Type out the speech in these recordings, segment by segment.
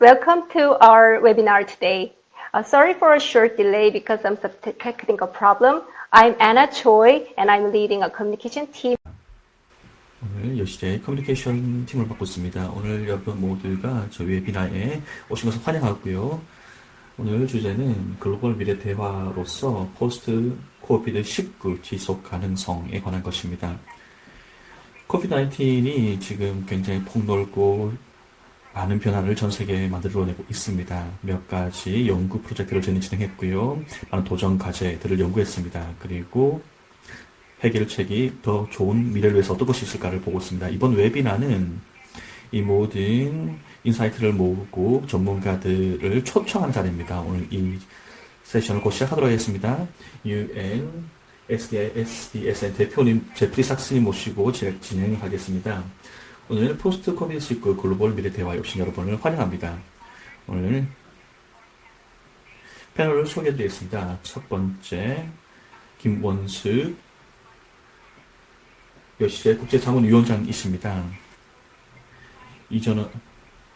Welcome to our webinar today. Sorry for a short delay because of some technical problem. I'm Anna Choi and I'm leading a communication team. 오늘 여시제 커뮤니케이션 팀을 맡고 있습니다. 오늘 여러분 모두가 저희 웨비나에 오신 것을 환영하고요. 오늘 주제는 글로벌 미래 대화로서 포스트 코비드 19 지속 가능성에 관한 것입니다. 코비드-19이 지금 굉장히 폭넓고 많은 변화를 전 세계에 만들어내고 있습니다. 몇 가지 연구 프로젝트를 저희는 진행했고요. 많은 도전 과제들을 연구했습니다. 그리고 해결책이 더 좋은 미래를 위해서 어떤 것이 있을까를 보고 있습니다. 이번 웨비나는 이 모든 인사이트를 모으고 전문가들을 초청한 자리입니다. 오늘 이 세션을 곧 시작하도록 하겠습니다. UN SDSN 대표님 제프리 삭스님 모시고 진행하겠습니다. 오늘 포스트 코비드19 글로벌 미래 대화에 오신 여러분을 환영합니다. 오늘 패널을 소개해드리겠습니다. 첫 번째 김원숙 여시제 국제자문위원장이십니다. 이전은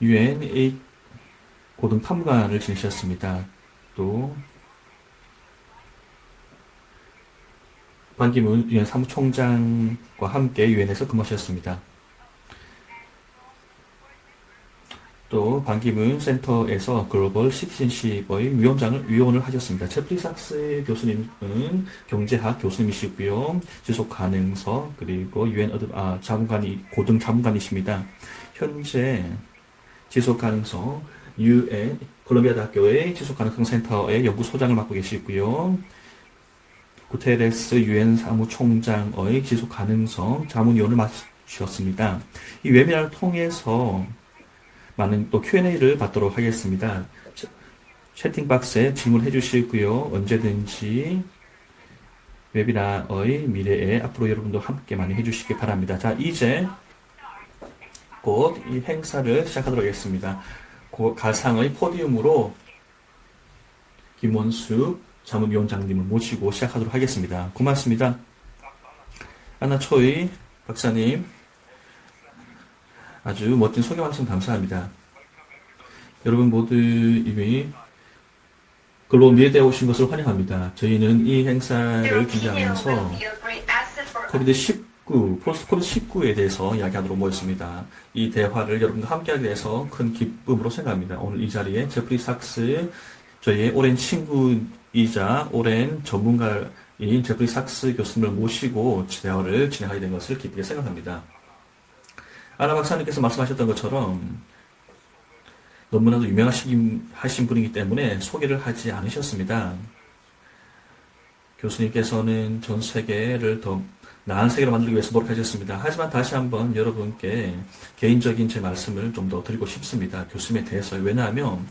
UN 고등탐관을 지내셨습니다. 또 반기문 UN 사무총장과 함께 UN에서 근무하셨습니다. 또 반기문 센터에서 글로벌 시티즌십의 위원을 하셨습니다. 제프리 삭스 교수님은 경제학 교수님이시고요. 지속 가능성 그리고 UN 고등 자문관이십니다. 현재 지속 가능성 UN 콜롬비아 대학교의 지속 가능성 센터의 연구소장을 맡고 계시고요. 구테레스 UN 사무총장의 지속 가능성 자문위원을 맡으셨습니다. 이 웨비나를 통해서 많은 또 Q&A를 받도록 하겠습니다. 채팅박스에 질문해 주시고요. 언제든지 웨비나의 미래에 앞으로 여러분도 함께 많이 해주시기 바랍니다. 자, 이제 곧 이 행사를 시작하도록 하겠습니다. 가상의 포디움으로 김원숙 자문위원장님을 모시고 시작하도록 하겠습니다. 고맙습니다. 아나 초이 박사님 아주 멋진 소개 말씀 감사합니다. 여러분 모두 이미 글로벌 미래대에 오신 것을 환영합니다. 저희는 이 행사를 준비하면서 코비드-19, 포스트 코비드-19에 대해서 이야기하도록 모였습니다. 이 대화를 여러분과 함께하게 돼서 큰 기쁨으로 생각합니다. 오늘 이 자리에 제프리 삭스, 저희의 오랜 친구이자 오랜 전문가인 제프리 삭스 교수님을 모시고 대화를 진행하게 된 것을 기쁘게 생각합니다. 아나 박사님께서 말씀하셨던 것처럼 너무나도 유명하신 분이기 때문에 소개를 하지 않으셨습니다. 교수님께서는 전 세계를 더 나은 세계로 만들기 위해서 노력하셨습니다. 하지만 다시 한번 여러분께 개인적인 제 말씀을 좀 더 드리고 싶습니다. 교수님에 대해서. 왜냐하면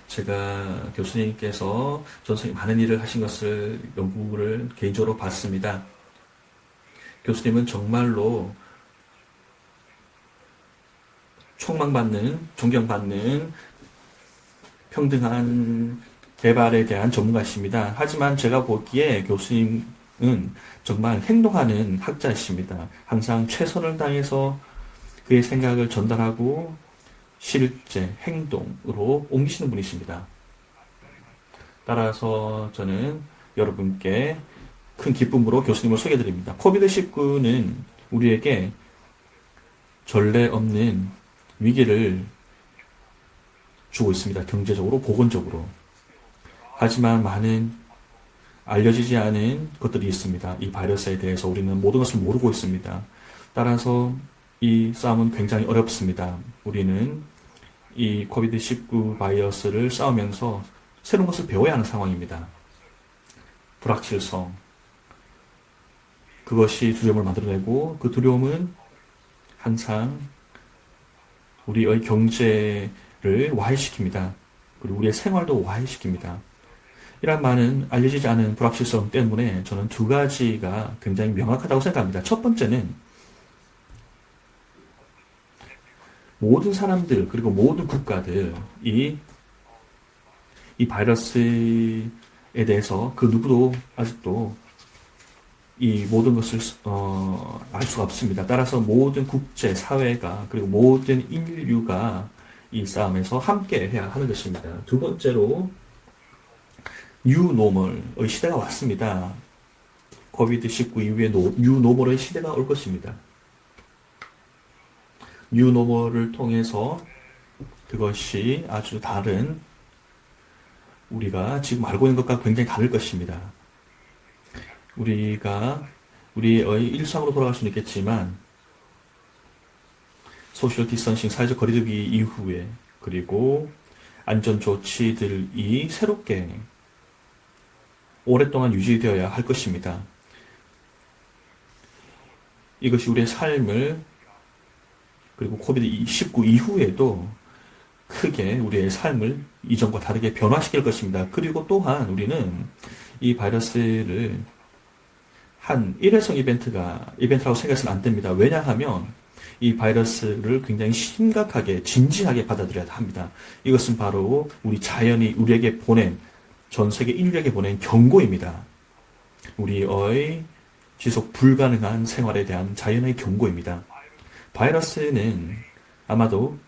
제가 교수님께서 전 세계 많은 일을 하신 것을 연구를 개인적으로 봤습니다. 교수님은 정말로 촉망받는, 존경받는 평등한 개발에 대한 전문가이십니다. 하지만 제가 보기에 교수님은 정말 행동하는 학자이십니다. 항상 최선을 다해서 그의 생각을 전달하고 실제 행동으로 옮기시는 분이십니다. 따라서 저는 여러분께 큰 기쁨으로 교수님을 소개해드립니다. 코비드-19는 우리에게 전례 없는 위기를 주고 있습니다. 경제적으로, 보건적으로. 하지만 많은 알려지지 않은 것들이 있습니다. 이 바이러스에 대해서 우리는 모든 것을 모르고 있습니다. 따라서 이 싸움은 굉장히 어렵습니다. 우리는 이 코비드-19 바이러스를 싸우면서 새로운 것을 배워야 하는 상황입니다. 불확실성. 그것이 두려움을 만들어내고 그 두려움은 항상 우리의 경제를 와해시킵니다. 그리고 우리의 생활도 와해시킵니다. 이런 많은 알려지지 않은 불확실성 때문에 저는 두 가지가 굉장히 명확하다고 생각합니다. 첫 번째는 모든 사람들 그리고 모든 국가들이 이 바이러스에 대해서 그 누구도 아직도 이 모든 것을 알 수가 없습니다. 따라서 모든 국제 사회가 그리고 모든 인류가 이 싸움에서 함께 해야 하는 것입니다. 두 번째로 뉴노멀의 시대가 왔습니다. 코비드-19 이후에 뉴노멀의 시대가 올 것입니다. 뉴노멀을 통해서 그것이 아주 다른, 우리가 지금 알고 있는 것과 굉장히 다를 것입니다. 우리가 우리의 일상으로 돌아갈 수는 있겠지만 소셜 디스턴싱, 사회적 거리두기 이후에, 그리고 안전 조치들이 새롭게 오랫동안 유지되어야 할 것입니다. 이것이 우리의 삶을, 그리고 코비드-19 이후에도 크게 우리의 삶을 이전과 다르게 변화시킬 것입니다. 그리고 또한 우리는 이 바이러스를 한 일회성 이벤트라고 생각해서는 안 됩니다. 왜냐하면 이 바이러스를 굉장히 심각하게, 진지하게 받아들여야 합니다. 이것은 바로 우리 자연이 우리에게 보낸, 전 세계 인류에게 보낸 경고입니다. 우리의 지속 불가능한 생활에 대한 자연의 경고입니다. 바이러스는 아마도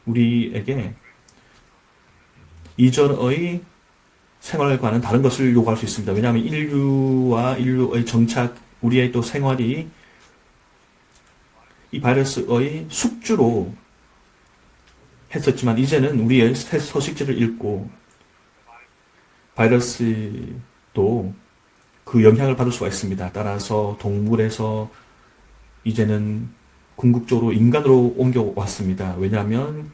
우리에게 이전의 생활과는 다른 것을 요구할 수 있습니다. 왜냐하면 인류의 정착, 우리의 또 생활이 이 바이러스의 숙주로 했었지만 이제는 우리의 서식지를 잃고 바이러스도 그 영향을 받을 수가 있습니다. 따라서 동물에서 이제는 궁극적으로 인간으로 옮겨왔습니다. 왜냐하면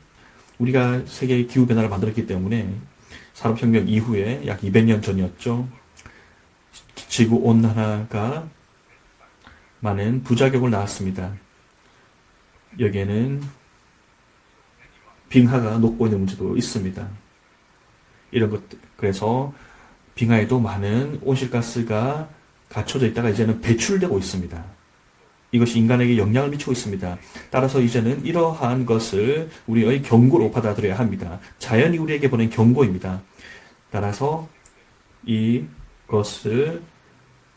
우리가 세계의 기후변화를 만들었기 때문에 산업혁명 이후에 약 200년 전이었죠. 지구온난화가 많은 부작용을 낳았습니다. 여기에는 빙하가 녹고 있는 문제도 있습니다. 이런 것들, 그래서 빙하에도 많은 온실가스가 갇혀져 있다가 이제는 배출되고 있습니다. 이것이 인간에게 영향을 미치고 있습니다. 따라서 이제는 이러한 것을 우리의 경고로 받아들여야 합니다. 자연이 우리에게 보낸 경고입니다. 따라서 이것을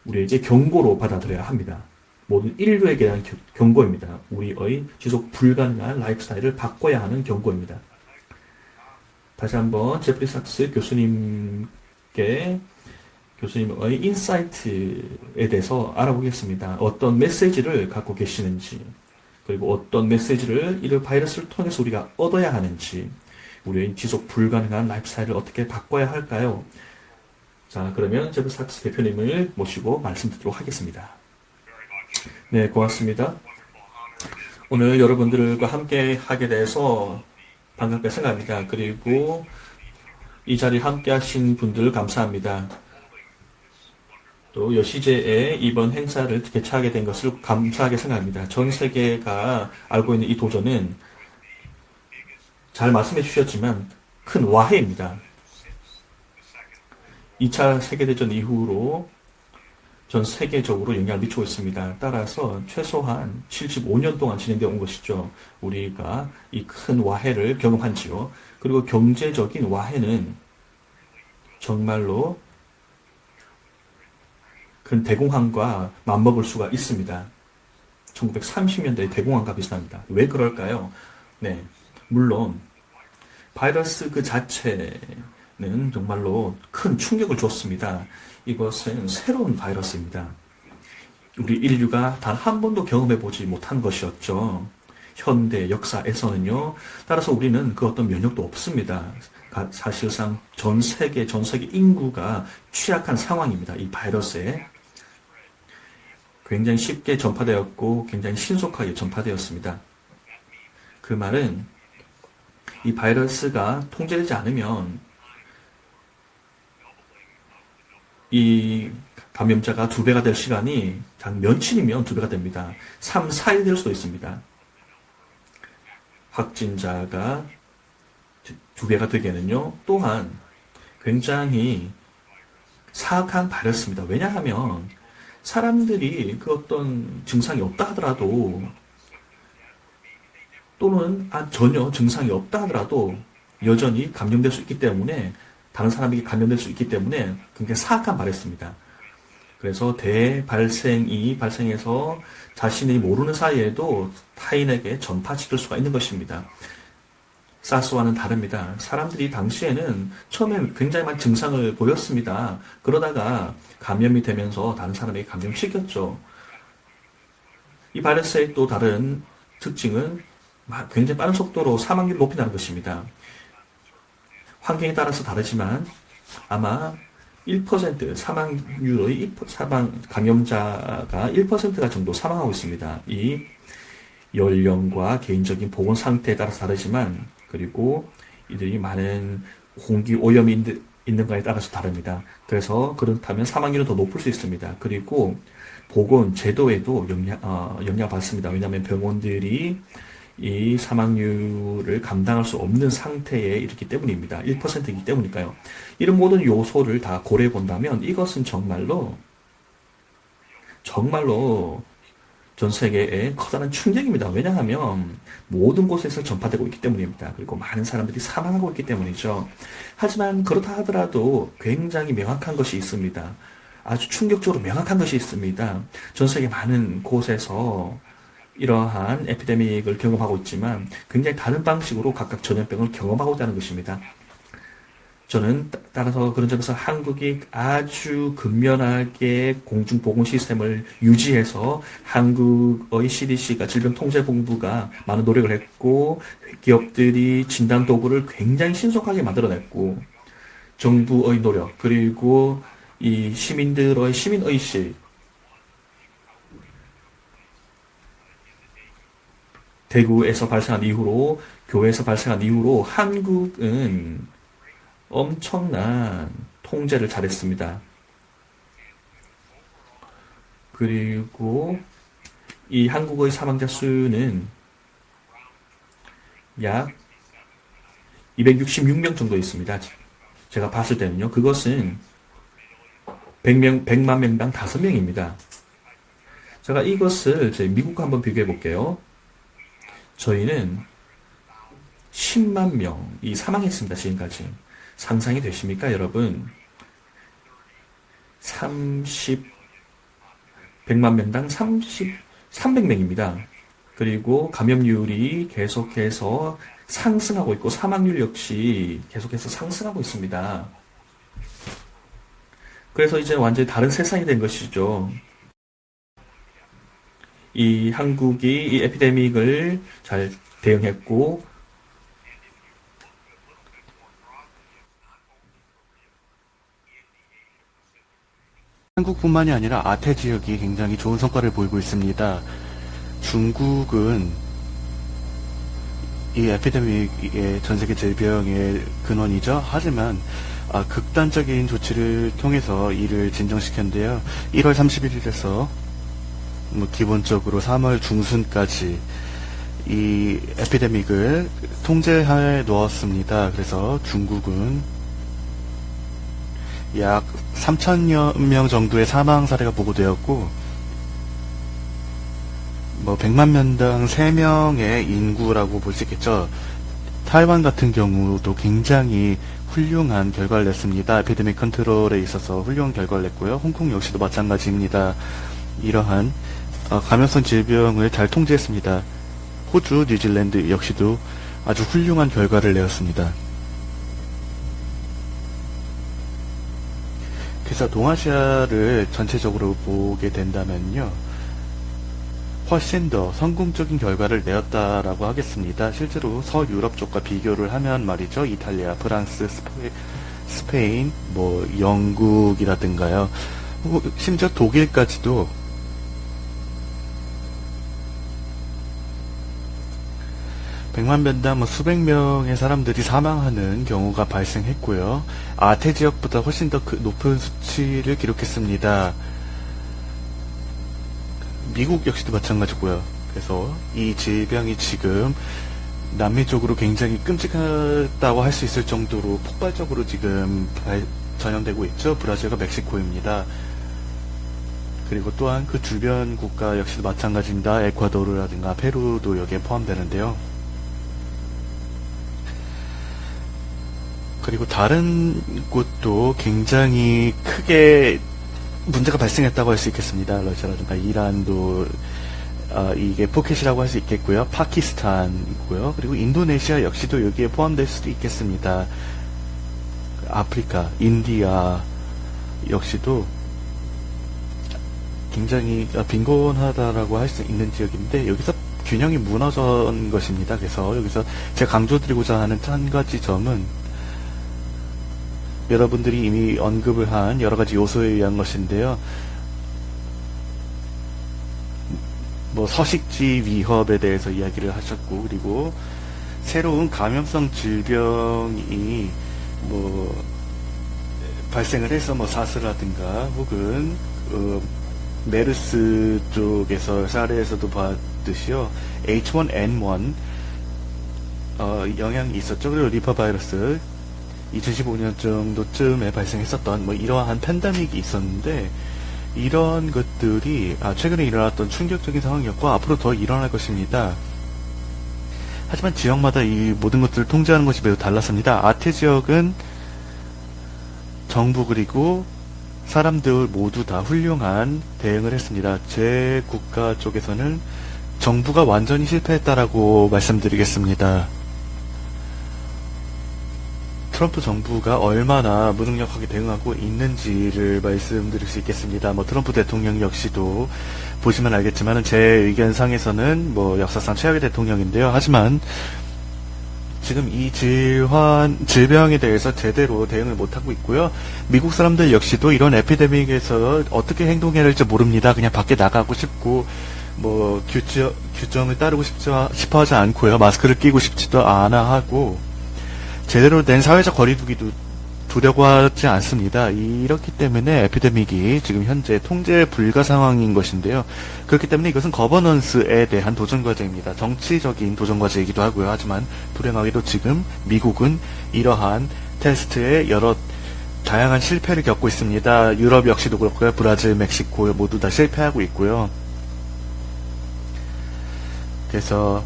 우리에게 경고로 받아들여야 합니다. 모든 인류에게 대한 경고입니다. 우리의 지속 불가능한 라이프스타일을 바꿔야 하는 경고입니다. 다시 한번 제프리 삭스 교수님의 인사이트에 대해서 알아보겠습니다. 어떤 메시지를 갖고 계시는지, 그리고 어떤 메시지를 이 바이러스를 통해서 우리가 얻어야 하는지, 우리의 지속 불가능한 라이프스타일을 어떻게 바꿔야 할까요? 자, 그러면 제프리 삭스 대표님을 모시고 말씀드리도록 하겠습니다. 네, 고맙습니다. 오늘 여러분들과 함께 하게 돼서 반갑게 생각합니다. 그리고 이 자리에 함께 하신 분들 감사합니다. 또 여시제에 이번 행사를 개최하게 된 것을 감사하게 생각합니다. 전 세계가 알고 있는 이 도전은 잘 말씀해 주셨지만 큰 와해입니다. 2차 세계대전 이후로 전 세계적으로 영향을 미치고 있습니다. 따라서 최소한 75년 동안 진행되어 온 것이죠. 우리가 이 큰 와해를 경험한지요. 그리고 경제적인 와해는 정말로 큰 대공황과 맞먹을 수가 있습니다. 1930년대 대공황과 비슷합니다. 왜 그럴까요? 네, 물론 바이러스 그 자체는 정말로 큰 충격을 줬습니다. 이것은 새로운 바이러스입니다. 우리 인류가 단 한 번도 경험해보지 못한 것이었죠. 현대 역사에서는요. 따라서 우리는 그 어떤 면역도 없습니다. 사실상 전 세계 인구가 취약한 상황입니다. 이 바이러스에 굉장히 쉽게 전파되었고 굉장히 신속하게 전파되었습니다. 그 말은 이 바이러스가 통제되지 않으면 이 감염자가 2배가 될 시간이 단 며칠이면 2배가 됩니다. 3, 4일 될 수도 있습니다. 확진자가 2배가 되기에는요. 또한 굉장히 사악한 바이러스입니다. 왜냐하면 사람들이 그 어떤 증상이 없다 하더라도 또는 전혀 증상이 없다 하더라도 여전히 감염될 수 있기 때문에 다른 사람에게 감염될 수 있기 때문에 굉장히 사악한 바이러스입니다. 그래서 대발생이 발생해서 자신이 모르는 사이에도 타인에게 전파시킬 수가 있는 것입니다. 사스와는 다릅니다. 사람들이 당시에는 처음에 굉장히 많은 증상을 보였습니다. 그러다가 감염이 되면서 다른 사람에게 감염시켰죠. 이 바이러스의 또 다른 특징은 굉장히 빠른 속도로 사망률을 높인다는 것입니다. 환경에 따라서 다르지만 아마 1% 사망률의 감염자가 1%가 정도 사망하고 있습니다. 이 연령과 개인적인 보건 상태에 따라서 다르지만 그리고 이들이 많은 공기 오염이 있는 가에 따라서 다릅니다. 그래서 그렇다면 사망률은 더 높을 수 있습니다. 그리고 보건 제도에도 영향을 받습니다. 왜냐하면 병원들이 이 사망률을 감당할 수 없는 상태에 이르기 때문입니다. 1%이기 때문이니까요. 이런 모든 요소를 다 고려해 본다면 이것은 정말로 전 세계에 커다란 충격입니다. 왜냐하면 모든 곳에서 전파되고 있기 때문입니다. 그리고 많은 사람들이 사망하고 있기 때문이죠. 하지만 그렇다 하더라도 굉장히 명확한 것이 있습니다. 아주 충격적으로 명확한 것이 있습니다. 전 세계 많은 곳에서 이러한 에피데믹을 경험하고 있지만 굉장히 다른 방식으로 각각 전염병을 경험하고 있다는 것입니다. 저는 따라서 그런 점에서 한국이 아주 근면하게 공중보건 시스템을 유지해서 한국의 CDC가 질병통제본부가 많은 노력을 했고 기업들이 진단 도구를 굉장히 신속하게 만들어냈고 정부의 노력 그리고 이 시민들의 시민의식 대구에서 발생한 이후로 교회에서 발생한 이후로 한국은 엄청난 통제를 잘했습니다. 그리고 이 한국의 사망자 수는 약 266명 정도 있습니다. 제가 봤을 때는요. 그것은 100만 명당 5명입니다. 제가 이것을 미국과 한번 비교해 볼게요. 저희는 10만 명이 사망했습니다. 지금까지. 상상이 되십니까, 여러분? 100만 명당 300명입니다. 그리고 감염률이 계속해서 상승하고 있고 사망률 역시 계속해서 상승하고 있습니다. 그래서 이제 완전히 다른 세상이 된 것이죠. 이 한국이 이 에피데믹을 잘 대응했고 한국뿐만이 아니라 아태 지역이 굉장히 좋은 성과를 보이고 있습니다. 중국은 이 에피데믹의 전세계 질병의 근원이죠. 하지만 극단적인 조치를 통해서 이를 진정시켰는데요. 1월 31일에서 기본적으로 3월 중순까지 이 에피데믹을 통제하에 놓았습니다. 그래서 중국은 약 3,000여 명 정도의 사망 사례가 보고되었고 100만 명당 3명의 인구라고 볼 수 있겠죠. 타이완 같은 경우도 굉장히 훌륭한 결과를 냈습니다. 에피데믹 컨트롤에 있어서 훌륭한 결과를 냈고요. 홍콩 역시도 마찬가지입니다. 이러한 감염성 질병을 잘 통제했습니다. 호주, 뉴질랜드 역시도 아주 훌륭한 결과를 내었습니다. 그래서 동아시아를 전체적으로 보게 된다면요. 훨씬 더 성공적인 결과를 내었다라고 하겠습니다. 실제로 서유럽 쪽과 비교를 하면 말이죠. 이탈리아, 프랑스, 스페인, 영국이라든가요. 심지어 독일까지도 백만 명당 수백 명의 사람들이 사망하는 경우가 발생했고요. 아태 지역보다 훨씬 더 높은 수치를 기록했습니다. 미국 역시도 마찬가지고요. 그래서 이 질병이 지금 남미 쪽으로 굉장히 끔찍하다고 할 수 있을 정도로 폭발적으로 지금 전염되고 있죠. 브라질과 멕시코입니다. 그리고 또한 그 주변 국가 역시도 마찬가지입니다. 에콰도르라든가 페루도 여기에 포함되는데요. 그리고 다른 곳도 굉장히 크게 문제가 발생했다고 할 수 있겠습니다. 러시아라든가 이란도 이게 포켓이라고 할 수 있겠고요. 파키스탄이고요. 그리고 인도네시아 역시도 여기에 포함될 수도 있겠습니다. 아프리카, 인디아 역시도 굉장히 빈곤하다라고 할 수 있는 지역인데 여기서 균형이 무너진 것입니다. 그래서 여기서 제가 강조드리고자 하는 한 가지 점은 여러분들이 이미 언급을 한 여러 가지 요소에 의한 것인데요. 뭐 서식지 위협에 대해서 이야기를 하셨고, 그리고 새로운 감염성 질병이 뭐 발생을 해서 뭐 사스라든가 혹은 메르스 쪽에서 사례에서도 봤듯이요, H1N1 영향이 있었죠. 그리고 리파 바이러스 2015년 정도쯤에 발생했었던 뭐 이러한 팬데믹이 있었는데, 이런 것들이 최근에 일어났던 충격적인 상황이었고 앞으로 더 일어날 것입니다. 하지만 지역마다 이 모든 것들을 통제하는 것이 매우 달랐습니다. 아태 지역은 정부 그리고 사람들 모두 다 훌륭한 대응을 했습니다. 제 국가 쪽에서는 정부가 완전히 실패했다라고 말씀드리겠습니다. 트럼프 정부가 얼마나 무능력하게 대응하고 있는지를 말씀드릴 수 있겠습니다. 뭐 트럼프 대통령 역시도 보시면 알겠지만 제 의견상에서는 뭐 역사상 최악의 대통령인데요. 하지만 지금 이 질병에 대해서 제대로 대응을 못하고 있고요. 미국 사람들 역시도 이런 에피데믹에서 어떻게 행동해야 할지 모릅니다. 그냥 밖에 나가고 싶고 뭐 규정을 따르고 싶어 하지 않고요. 마스크를 끼고 싶지도 않아 하고 제대로 된 사회적 거리두기도 두려고 하지 않습니다. 이렇기 때문에 에피데믹이 지금 현재 통제 불가 상황인 것인데요. 그렇기 때문에 이것은 거버넌스에 대한 도전 과제입니다. 정치적인 도전 과제이기도 하고요. 하지만 불행하게도 지금 미국은 이러한 테스트에 여러 다양한 실패를 겪고 있습니다. 유럽 역시도 그렇고요. 브라질, 멕시코 모두 다 실패하고 있고요. 그래서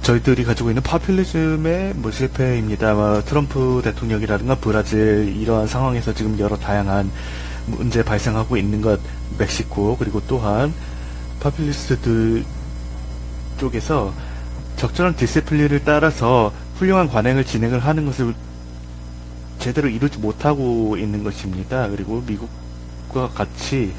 저희들이 가지고 있는 파퓰리즘의 뭐 실패입니다. 트럼프 대통령이라든가 브라질 이러한 상황에서 지금 여러 다양한 문제 발생하고 있는 것, 멕시코 그리고 또한 파퓰리스트들 쪽에서 적절한 디시플린을 따라서 훌륭한 관행을 진행을 하는 것을 제대로 이루지 못하고 있는 것입니다. 그리고 미국과 같이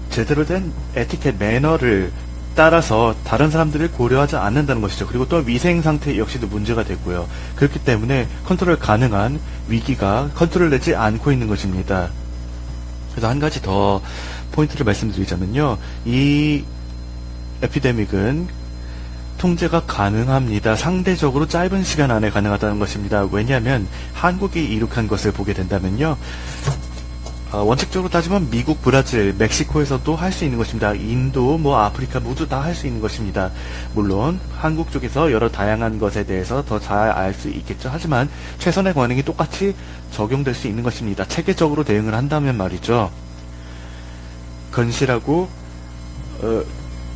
제대로 된 에티켓 매너를 따라서 다른 사람들을 고려하지 않는다는 것이죠. 그리고 또 위생 상태 역시도 문제가 됐고요. 그렇기 때문에 컨트롤 가능한 위기가 컨트롤되지 않고 있는 것입니다. 그래서 한 가지 더 포인트를 말씀드리자면요. 이 에피데믹은 통제가 가능합니다. 상대적으로 짧은 시간 안에 가능하다는 것입니다. 왜냐하면 한국이 이룩한 것을 보게 된다면요. 원칙적으로 따지면 미국, 브라질, 멕시코에서도 할 수 있는 것입니다. 인도, 뭐 아프리카 모두 다 할 수 있는 것입니다. 물론 한국 쪽에서 여러 다양한 것에 대해서 더 잘 알 수 있겠죠. 하지만 최선의 관행이 똑같이 적용될 수 있는 것입니다. 체계적으로 대응을 한다면 말이죠. 건실하고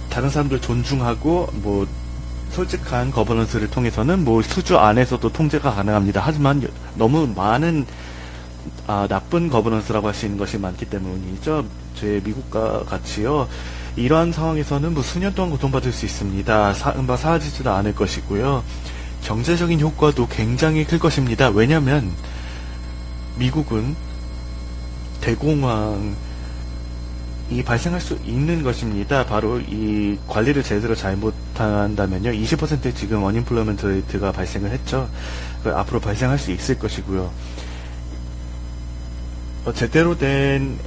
다른 사람들 존중하고 뭐 솔직한 거버넌스를 통해서는 뭐 수주 안에서도 통제가 가능합니다. 하지만 너무 많은 나쁜 거버넌스라고 할 수 있는 것이 많기 때문이죠. 제 미국과 같이요. 이러한 상황에서는 뭐 수년 동안 고통받을 수 있습니다. 사라지지도 않을 것이고요. 경제적인 효과도 굉장히 클 것입니다. 왜냐하면 미국은 대공황이 발생할 수 있는 것입니다. 바로 이 관리를 제대로 잘못한다면요. 20% 지금 언임플로이먼트 레이트가 발생을 했죠. 앞으로 발생할 수 있을 것이고요. 제대로 된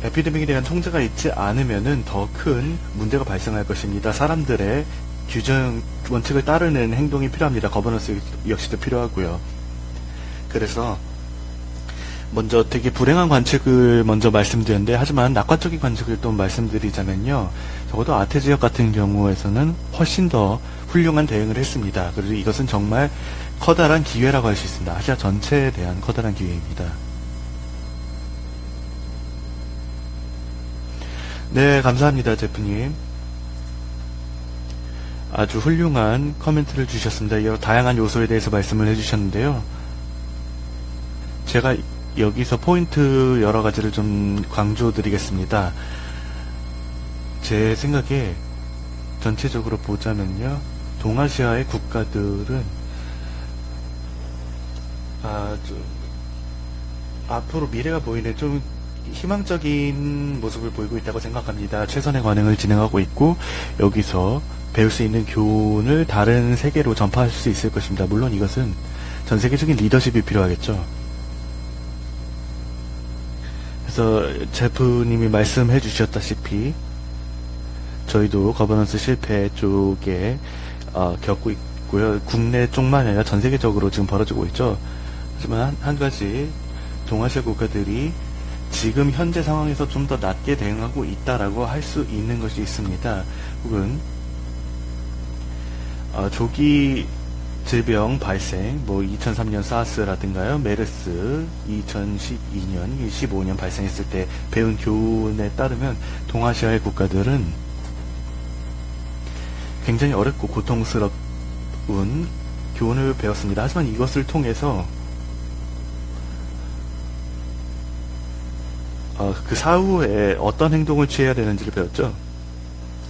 에피데믹에 대한 통제가 있지 않으면은 더 큰 문제가 발생할 것입니다. 사람들의 규정 원칙을 따르는 행동이 필요합니다. 거버넌스 역시도 필요하고요. 그래서 먼저 되게 불행한 관측을 먼저 말씀드렸는데, 하지만 낙관적인 관측을 또 말씀드리자면요. 적어도 아태 지역 같은 경우에서는 훨씬 더 훌륭한 대응을 했습니다. 그리고 이것은 정말 커다란 기회라고 할 수 있습니다. 아시아 전체에 대한 커다란 기회입니다. 네, 감사합니다, 제프님. 아주 훌륭한 코멘트를 주셨습니다. 여러 다양한 요소에 대해서 말씀을 해주셨는데요. 제가 여기서 포인트 여러 가지를 좀 강조드리겠습니다. 제 생각에 전체적으로 보자면요, 동아시아의 국가들은 앞으로 미래가 보이는 좀 희망적인 모습을 보이고 있다고 생각합니다. 최선의 관행을 진행하고 있고, 여기서 배울 수 있는 교훈을 다른 세계로 전파할 수 있을 것입니다. 물론 이것은 전 세계적인 리더십이 필요하겠죠. 그래서 제프님이 말씀해 주셨다시피 저희도 거버넌스 실패 쪽에 겪고 있고요. 국내 쪽만 아니라 전 세계적으로 지금 벌어지고 있죠. 하지만 한 가지, 동아시아 국가들이 지금 현재 상황에서 좀 더 낮게 대응하고 있다라고 할 수 있는 것이 있습니다. 혹은 조기 질병 발생, 2003년 사스라든가요, 메르스, 2012년, 15년 발생했을 때 배운 교훈에 따르면 동아시아의 국가들은 굉장히 어렵고 고통스러운 교훈을 배웠습니다. 하지만 이것을 통해서 그 사후에 어떤 행동을 취해야 되는지를 배웠죠.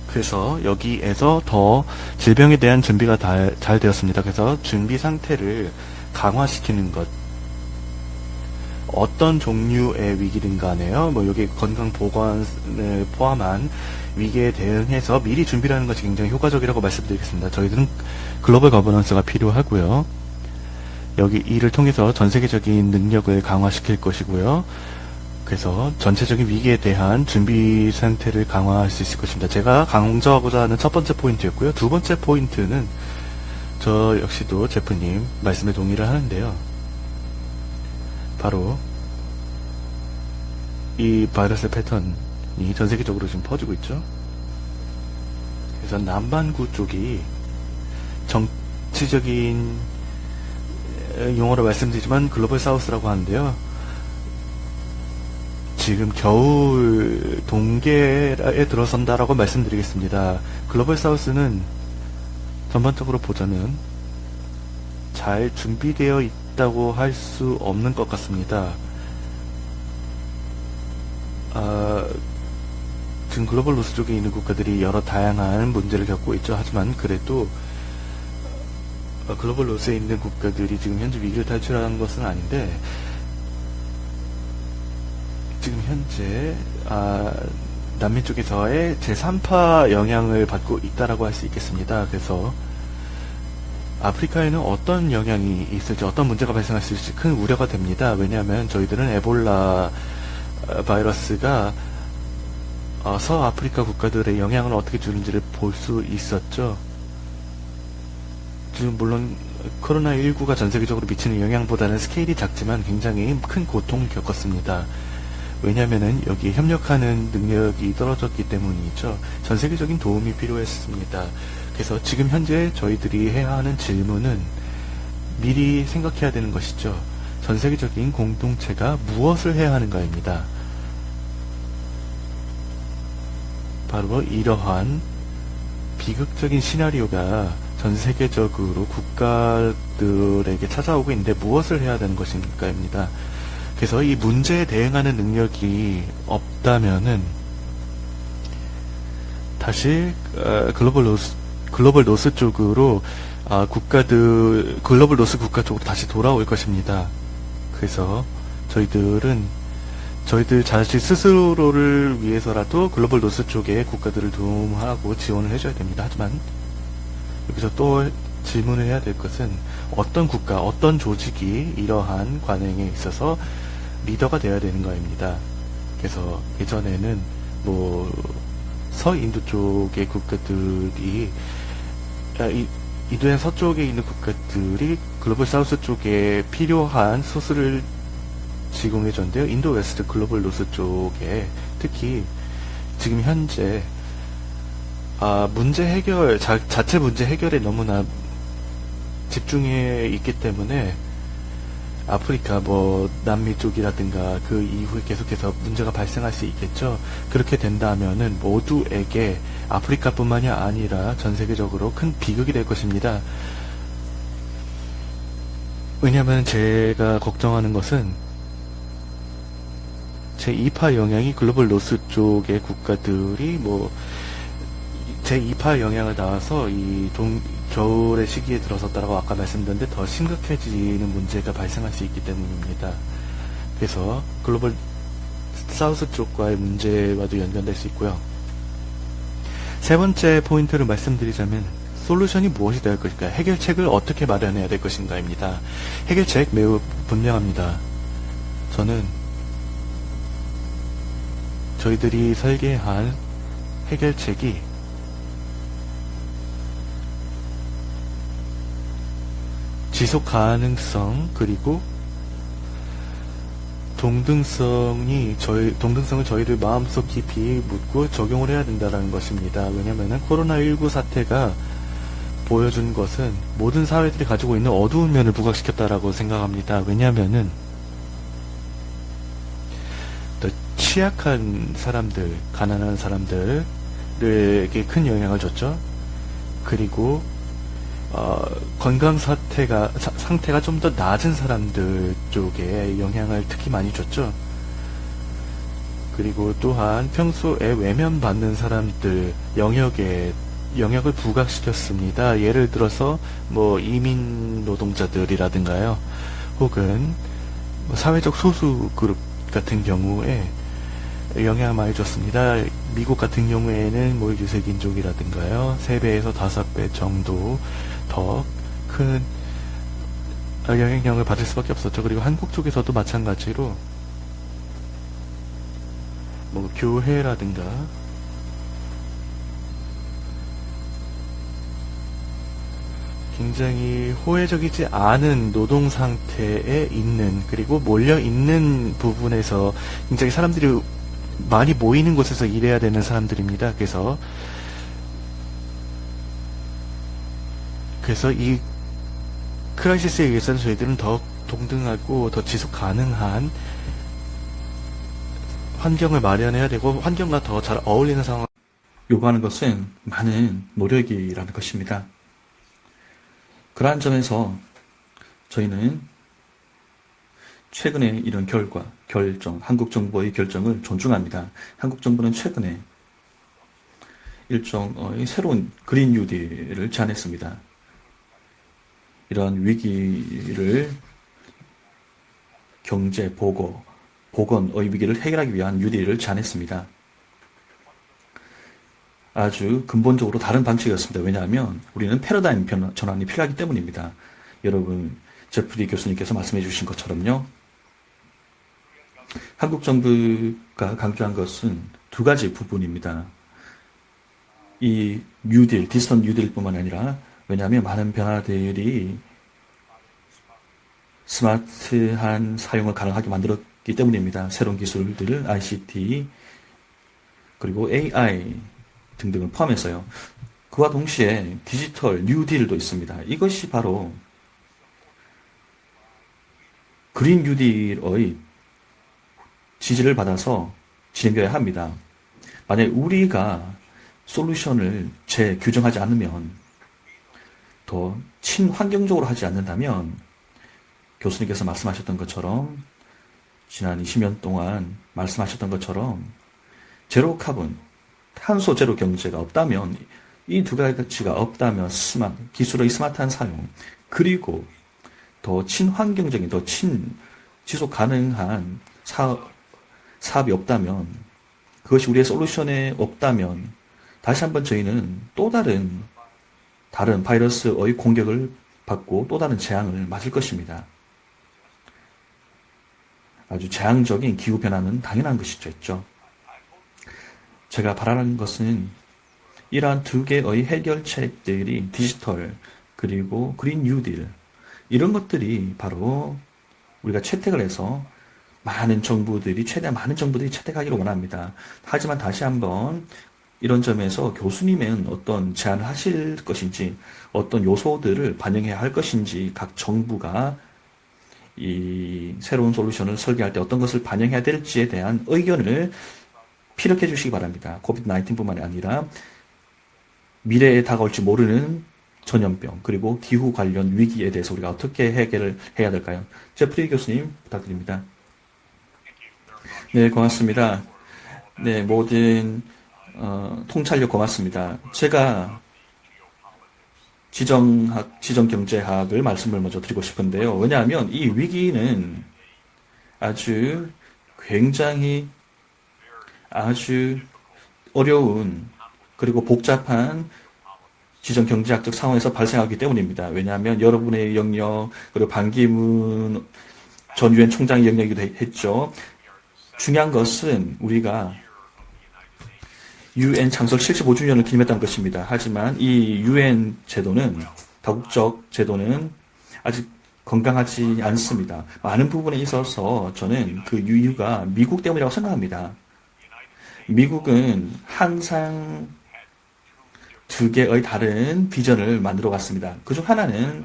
그래서 여기에서 더 질병에 대한 준비가 잘 되었습니다. 그래서 준비 상태를 강화시키는 것, 어떤 종류의 위기든 간에요, 여기 건강보건을 포함한 위기에 대응해서 미리 준비를 하는 것이 굉장히 효과적이라고 말씀드리겠습니다. 저희들은 글로벌 거버넌스가 필요하고요. 여기 이를 통해서 전 세계적인 능력을 강화시킬 것이고요. 그래서 전체적인 위기에 대한 준비 상태를 강화할 수 있을 것입니다. 제가 강조하고자 하는 첫 번째 포인트였고요. 두 번째 포인트는 저 역시도 제프님 말씀에 동의를 하는데요. 바로 이 바이러스 패턴이 전 세계적으로 지금 퍼지고 있죠. 그래서 남반구 쪽이 정치적인 용어로 말씀드리지만 글로벌 사우스라고 하는데요. 지금 겨울 동계에 들어선다라고 말씀드리겠습니다. 글로벌 사우스는 전반적으로 보자면 잘 준비되어 있다고 할 수 없는 것 같습니다. 지금 글로벌 노스 쪽에 있는 국가들이 여러 다양한 문제를 겪고 있죠. 하지만 그래도 글로벌 노스에 있는 국가들이 지금 현재 위기를 탈출하는 것은 아닌데, 지금 현재 남미 쪽에서의 제3파 영향을 받고 있다라고 할 수 있겠습니다. 그래서 아프리카에는 어떤 영향이 있을지, 어떤 문제가 발생할 수 있을지 큰 우려가 됩니다. 왜냐하면 저희들은 에볼라 바이러스가 서아프리카 국가들의 영향을 어떻게 주는지를 볼 수 있었죠. 지금 물론 코로나19가 전 세계적으로 미치는 영향보다는 스케일이 작지만 굉장히 큰 고통을 겪었습니다. 왜냐하면은 여기에 협력하는 능력이 떨어졌기 때문이죠. 전 세계적인 도움이 필요했습니다. 그래서 지금 현재 저희들이 해야 하는 질문은 미리 생각해야 되는 것이죠. 전 세계적인 공동체가 무엇을 해야 하는가입니다. 바로 이러한 비극적인 시나리오가 전 세계적으로 국가들에게 찾아오고 있는데 무엇을 해야 되는 것인가입니다. 그래서 이 문제에 대응하는 능력이 없다면은 다시 글로벌 노스 쪽으로 글로벌 노스 국가 쪽으로 다시 돌아올 것입니다. 그래서 저희들 자신 스스로를 위해서라도 글로벌 노스 쪽의 국가들을 도움하고 지원을 해줘야 됩니다. 하지만 여기서 또 질문을 해야 될 것은 어떤 국가, 어떤 조직이 이러한 관행에 있어서 리더가 되어야 되는 거입니다. 그래서 예전에는 서인도 쪽의 국가들이 인도양 서쪽에 있는 국가들이 글로벌 사우스 쪽에 필요한 소스를 제공해줬는데요. 인도 웨스트 글로벌 노스 쪽에 특히 지금 현재 문제 해결, 자체 문제 해결에 너무나 집중해 있기 때문에 아프리카, 남미 쪽이라든가 그 이후에 계속해서 문제가 발생할 수 있겠죠. 그렇게 된다면은 모두에게 아프리카뿐만이 아니라 전 세계적으로 큰 비극이 될 것입니다. 왜냐하면 제가 걱정하는 것은 제2파 영향이 글로벌 노스 쪽의 국가들이 뭐 제2파 영향을 나와서 이 겨울의 시기에 들어섰다라고 아까 말씀드렸는데 더 심각해지는 문제가 발생할 수 있기 때문입니다. 그래서 글로벌 사우스 쪽과의 문제와도 연관될 수 있고요. 세 번째 포인트를 말씀드리자면 솔루션이 무엇이 될 것인가, 해결책을 어떻게 마련해야 될 것인가입니다. 해결책 매우 분명합니다. 저는 저희들이 설계한 해결책이 지속 가능성 그리고 동등성을 저희들 마음속 깊이 묻고 적용을 해야 된다는 것입니다. 왜냐하면 코로나19 사태가 보여준 것은 모든 사회들이 가지고 있는 어두운 면을 부각시켰다라고 생각합니다. 왜냐하면은 더 취약한 사람들, 가난한 사람들에게 큰 영향을 줬죠. 그리고 건강 상태가 좀 더 낮은 사람들 쪽에 영향을 특히 많이 줬죠. 그리고 또한 평소에 외면받는 사람들 영역을 부각시켰습니다. 예를 들어서 뭐 이민 노동자들이라든가요, 혹은 뭐 사회적 소수 그룹 같은 경우에 영향을 많이 줬습니다. 미국 같은 경우에는 뭐 유색인종이라든가요, 3배에서 5배 정도 더 큰 영향력을 받을 수밖에 없었죠. 그리고 한국 쪽에서도 마찬가지로 뭐 교회라든가 굉장히 호혜적이지 않은 노동 상태에 있는, 그리고 몰려 있는 부분에서 굉장히 사람들이 많이 모이는 곳에서 일해야 되는 사람들입니다. 그래서 이 크라이시스에 의해서는 저희들은 더 동등하고 더 지속 가능한 환경을 마련해야 되고, 환경과 더 잘 어울리는 상황 요구하는 것은 많은 노력이라는 것입니다. 그러한 점에서 저희는 최근에 이런 결정, 한국 정부의 결정을 존중합니다. 한국 정부는 최근에 일종의 새로운 그린 뉴딜을 제안했습니다. 이러한 위기를 경제, 보건의 위기를 해결하기 위한 뉴딜을 제안했습니다. 아주 근본적으로 다른 방식이었습니다. 왜냐하면 우리는 패러다임 전환이 필요하기 때문입니다. 여러분, 제프리 교수님께서 말씀해 주신 것처럼요, 한국 정부가 강조한 것은 두 가지 부분입니다. 이 뉴딜, 디지털 뉴딜뿐만 아니라, 왜냐하면 많은 변화들이 스마트한 사용을 가능하게 만들었기 때문입니다. 새로운 기술들을 ICT 그리고 AI 등등을 포함해서요. 그와 동시에 디지털 뉴딜도 있습니다. 이것이 바로 그린 뉴딜의 지지를 받아서 진행되어야 합니다. 만약 우리가 솔루션을 재규정하지 않으면, 더 친환경적으로 하지 않는다면, 교수님께서 말씀하셨던 것처럼, 지난 20년 동안 말씀하셨던 것처럼 제로 카본, 탄소 제로 경제가 없다면, 이 두 가지가 없다면 기술의 스마트한 사용, 그리고 더 친환경적인, 더 지속 가능한 사업이 없다면, 그것이 우리의 솔루션에 없다면, 다시 한번 저희는 또 다른 바이러스의 공격을 받고 또 다른 재앙을 맞을 것입니다. 아주 재앙적인 기후변화는 당연한 것이죠. 제가 바라는 것은 이러한 두 개의 해결책들이 디지털 그리고 그린 뉴딜, 이런 것들이 바로 우리가 채택을 해서 최대한 많은 정부들이 채택하기를 원합니다. 하지만 다시 한번 이런 점에서 교수님은 어떤 제안을 하실 것인지, 어떤 요소들을 반영해야 할 것인지, 각 정부가 이 새로운 솔루션을 설계할 때 어떤 것을 반영해야 될지에 대한 의견을 피력해 주시기 바랍니다. 코비드-19뿐만 아니라 미래에 다가올지 모르는 전염병, 그리고 기후 관련 위기에 대해서 우리가 어떻게 해결을 해야 될까요? 제프리 교수님 부탁드립니다. 네, 고맙습니다. 네, 모든 통찰력 고맙습니다. 제가 지정경제학을 말씀을 먼저 드리고 싶은데요. 왜냐하면 이 위기는 아주 굉장히 아주 어려운 그리고 복잡한 지정경제학적 상황에서 발생하기 때문입니다. 왜냐하면 여러분의 영역 그리고 반기문 전 유엔 총장의 영역이기도 했죠. 중요한 것은 우리가 유엔 창설 75주년을 기념했다는 것입니다. 하지만 이 유엔 제도는 다국적 제도는 아직 건강하지 않습니다. 많은 부분에 있어서 저는 그 이유가 미국 때문이라고 생각합니다. 미국은 항상 두 개의 다른 비전을 만들어 갔습니다. 그중 하나는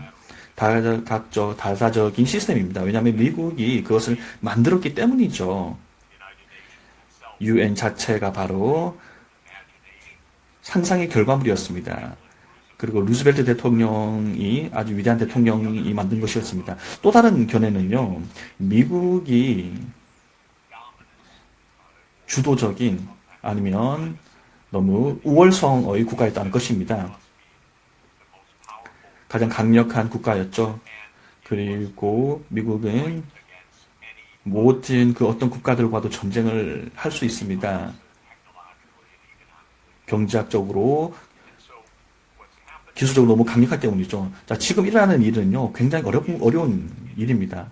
다자적인 시스템입니다. 왜냐하면 미국이 그것을 만들었기 때문이죠. 유엔 자체가 바로 상상의 결과물이었습니다. 그리고 루즈벨트 대통령이 아주 위대한 대통령이 만든 것이었습니다. 또 다른 견해는요, 미국이 주도적인 아니면 너무 우월성의 국가였다는 것입니다. 가장 강력한 국가였죠. 그리고 미국은 모든 그 어떤 국가들과도 전쟁을 할 수 있습니다. 경제학적으로, 기술적으로 너무 강력하기 때문이죠. 자, 지금 일어나는 일은요, 굉장히 어려운 일입니다.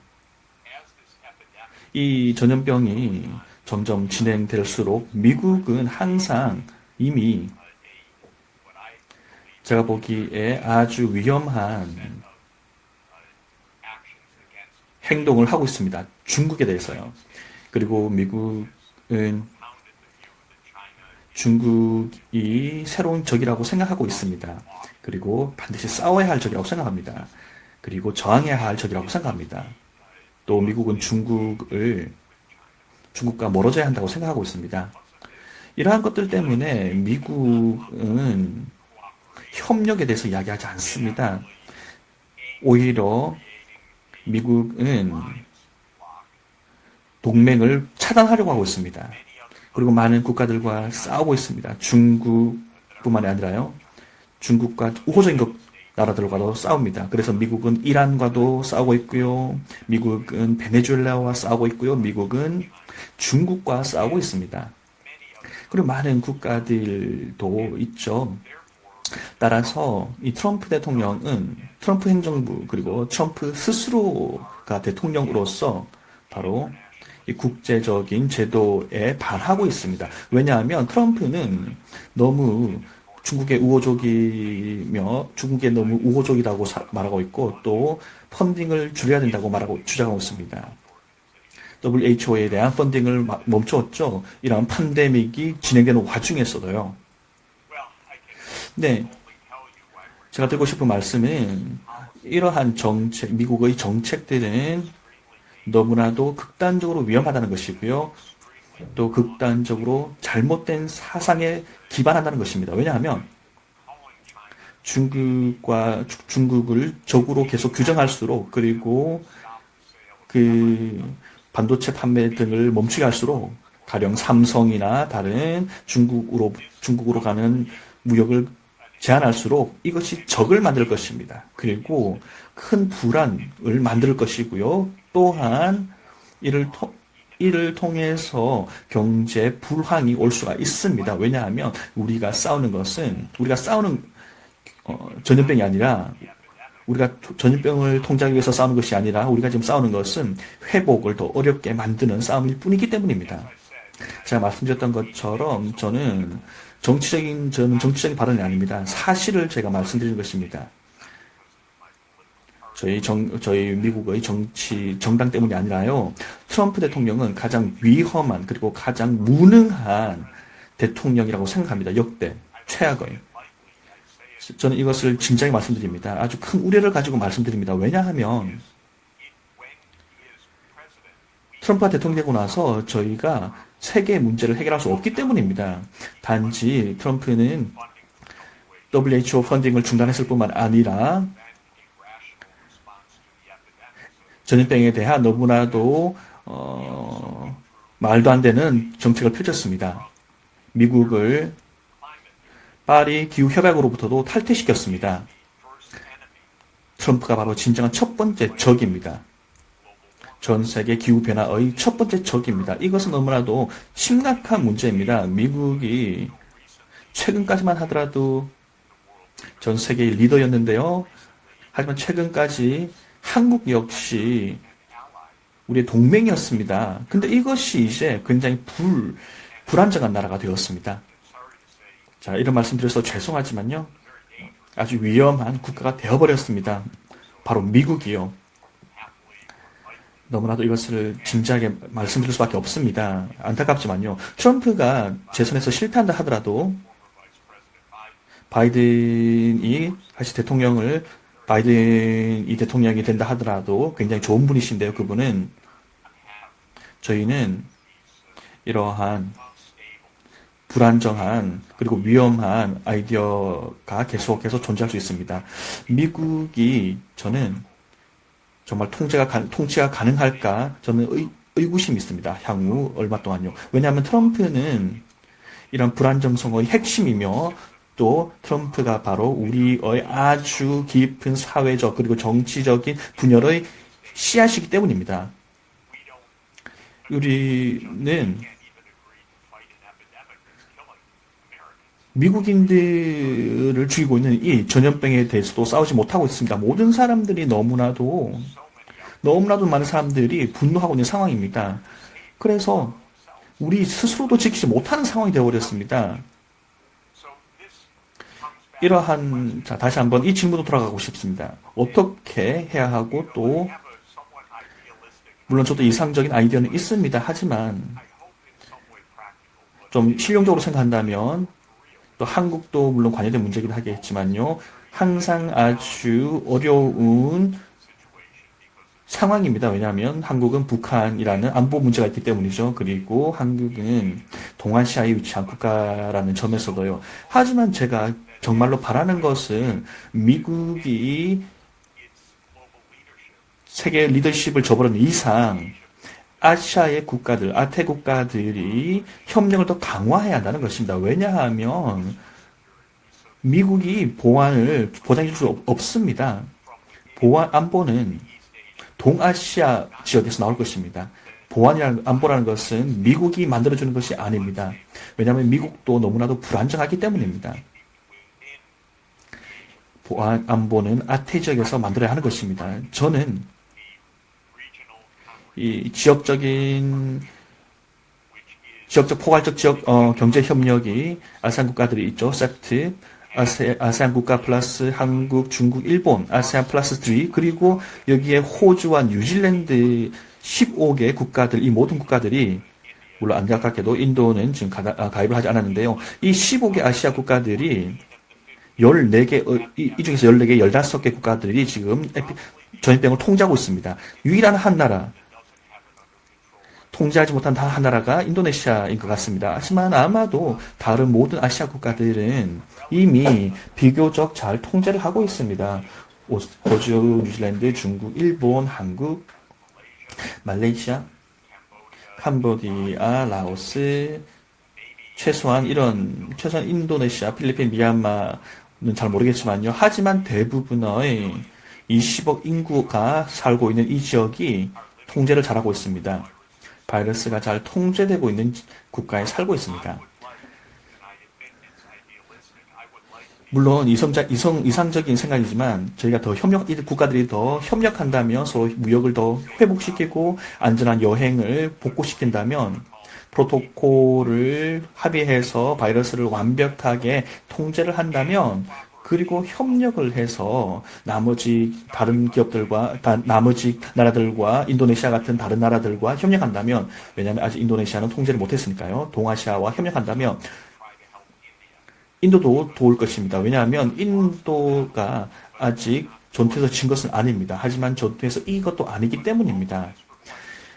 이 전염병이 점점 진행될수록 미국은 항상 이미 제가 보기에 아주 위험한 행동을 하고 있습니다. 중국에 대해서요. 그리고 미국은 중국이 새로운 적이라고 생각하고 있습니다. 그리고 반드시 싸워야 할 적이라고 생각합니다. 그리고 저항해야 할 적이라고 생각합니다. 또 미국은 중국과 멀어져야 한다고 생각하고 있습니다. 이러한 것들 때문에 미국은 협력에 대해서 이야기하지 않습니다. 오히려 미국은 동맹을 차단하려고 하고 있습니다. 그리고 많은 국가들과 싸우고 있습니다. 중국뿐만이 아니라요. 중국과 우호적인 나라들과도 싸웁니다. 그래서 미국은 이란과도 싸우고 있고요. 미국은 베네수엘라와 싸우고 있고요. 미국은 중국과 싸우고 있습니다. 그리고 많은 국가들도 있죠. 따라서 이 트럼프 대통령은 트럼프 행정부 그리고 트럼프 스스로가 대통령으로서 바로 이 국제적인 제도에 반하고 있습니다. 왜냐하면 트럼프는 너무 중국의 너무 우호적이라고 말하고 있고 또 펀딩을 줄여야 된다고 주장하고 있습니다. WHO에 대한 펀딩을 멈추었죠. 이런 팬데믹이 진행되는 와중에서도요. 네, 제가 드리고 싶은 말씀은 이러한 미국의 정책들은 너무나도 극단적으로 위험하다는 것이고요. 또 극단적으로 잘못된 사상에 기반한다는 것입니다. 왜냐하면 중국을 적으로 계속 규정할수록 그리고 그 반도체 판매 등을 멈추게 할수록 가령 삼성이나 다른 중국으로 가는 무역을 제한할수록 이것이 적을 만들 것입니다. 그리고 큰 불안을 만들 것이고요. 또한 이를 통해서 경제 불황이 올 수가 있습니다. 왜냐하면 우리가 싸우는 전염병이 아니라 우리가 전염병을 통제하기 위해서 싸우는 것이 아니라 우리가 지금 싸우는 것은 회복을 더 어렵게 만드는 싸움일 뿐이기 때문입니다. 제가 말씀드렸던 것처럼 저는 정치적인 발언이 아닙니다. 사실을 제가 말씀드리는 것입니다. 저희 미국의 정당 때문이 아니라요. 트럼프 대통령은 가장 위험한 그리고 가장 무능한 대통령이라고 생각합니다. 역대 최악의. 저는 이것을 진작에 말씀드립니다. 아주 큰 우려를 가지고 말씀드립니다. 왜냐하면 트럼프가 대통령이 되고 나서 저희가 세계의 문제를 해결할 수 없기 때문입니다. 단지 트럼프는 WHO 펀딩을 중단했을 뿐만 아니라 전염병에 대한 너무나도 말도 안 되는 정책을 펼쳤습니다. 미국을 파리 기후협약으로부터도 탈퇴시켰습니다. 트럼프가 바로 진정한 첫 번째 적입니다. 전 세계 기후변화의 첫 번째 적입니다. 이것은 너무나도 심각한 문제입니다. 미국이 최근까지만 하더라도 전 세계의 리더였는데요. 하지만 최근까지 한국 역시 우리의 동맹이었습니다. 근데 이것이 이제 굉장히 불안정한 나라가 되었습니다. 자, 이런 말씀 드려서 죄송하지만요. 아주 위험한 국가가 되어버렸습니다. 바로 미국이요. 너무나도 이것을 진지하게 말씀드릴 수밖에 없습니다. 안타깝지만요. 트럼프가 재선에서 실패한다 하더라도 바이든이 대통령이 된다 하더라도 굉장히 좋은 분이신데요. 그분은 저희는 이러한 불안정한 그리고 위험한 아이디어가 계속해서 존재할 수 있습니다. 미국이 저는 정말 통치가 가능할까? 저는 의구심이 있습니다. 향후 얼마 동안요. 왜냐하면 트럼프는 이런 불안정성의 핵심이며 또 트럼프가 바로 우리의 아주 깊은 사회적 그리고 정치적인 분열의 씨앗이기 때문입니다. 우리는 미국인들을 죽이고 있는 이 전염병에 대해서도 싸우지 못하고 있습니다. 모든 사람들이 너무나도 많은 사람들이 분노하고 있는 상황입니다. 그래서 우리 스스로도 지키지 못하는 상황이 되어버렸습니다. 자, 다시 한번 이 질문으로 돌아가고 싶습니다. 어떻게 해야 하고 또 물론 저도 이상적인 아이디어는 있습니다. 하지만 좀 실용적으로 생각한다면 또 한국도 물론 관여된 문제이긴 하겠지만요. 항상 아주 어려운 상황입니다. 왜냐하면 한국은 북한이라는 안보 문제가 있기 때문이죠. 그리고 한국은 동아시아에 위치한 국가라는 점에서도요. 하지만 제가 정말로 바라는 것은 미국이 세계 리더십을 저버리는 이상 아시아의 국가들, 아태 국가들이 협력을 더 강화해야 한다는 것입니다. 왜냐하면 미국이 보안을 보장해 줄 수 없습니다. 안보는 동아시아 지역에서 나올 것입니다. 안보라는 것은 미국이 만들어주는 것이 아닙니다. 왜냐하면 미국도 너무나도 불안정하기 때문입니다. 안보는 아태 지역에서 만들어야 하는 것입니다. 저는 이 지역적 포괄적 경제 협력이 아세안 국가들이 있죠. 세트, 아세안 국가 플러스 한국, 중국, 일본, 아세안 플러스 3, 그리고 여기에 호주와 뉴질랜드 15개 국가들, 이 모든 국가들이 물론 안타깝게도 인도는 지금 가입을 하지 않았는데요. 이 15개 아시아 국가들이 14개, 이 중에서 14개, 15개 국가들이 지금 전염병을 통제하고 있습니다. 유일한 한 나라, 통제하지 못한 단 한 나라가 인도네시아인 것 같습니다. 하지만 아마도 다른 모든 아시아 국가들은 이미 비교적 잘 통제를 하고 있습니다. 호주, 뉴질랜드, 중국, 일본, 한국, 말레이시아, 캄보디아, 라오스, 최소한 인도네시아, 필리핀, 미얀마는 잘 모르겠지만요. 하지만 대부분의 20억 인구가 살고 있는 이 지역이 통제를 잘하고 있습니다. 바이러스가 잘 통제되고 있는 국가에 살고 있습니다. 물론 이상적인 생각이지만 저희가 이 국가들이 더 협력한다면 서로 무역을 더 회복시키고 안전한 여행을 복구시킨다면 프로토콜을 합의해서 바이러스를 완벽하게 통제를 한다면 그리고 협력을 해서 나머지 다른 기업들과 나머지 나라들과 인도네시아 같은 다른 나라들과 협력한다면 왜냐하면 아직 인도네시아는 통제를 못했으니까요. 동아시아와 협력한다면 인도도 도울 것입니다. 왜냐하면 인도가 아직 전투에서 진 것은 아닙니다. 하지만 전투에서 이긴 것도 아니기 때문입니다.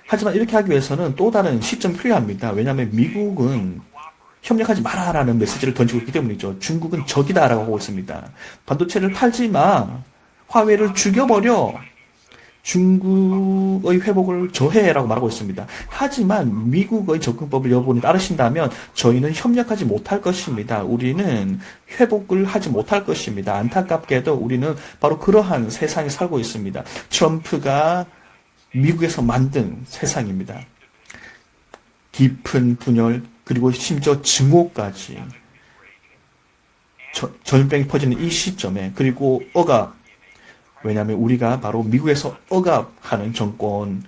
하지만 이렇게 하기 위해서는 또 다른 시점이 필요합니다. 왜냐하면 미국은 협력하지 마라라는 메시지를 던지고 있기 때문이죠. 중국은 적이다라고 하고 있습니다. 반도체를 팔지 마. 화웨이를 죽여버려. 중국의 회복을 저해라고 말하고 있습니다. 하지만 미국의 접근법을 여러분이 따르신다면 저희는 협력하지 못할 것입니다. 우리는 회복을 하지 못할 것입니다. 안타깝게도 우리는 바로 그러한 세상에 살고 있습니다. 트럼프가 미국에서 만든 세상입니다. 깊은 분열, 그리고 심지어 증오까지 전염병이 퍼지는 이 시점에, 그리고 억압, 왜냐하면 우리가 바로 미국에서 억압하는 정권을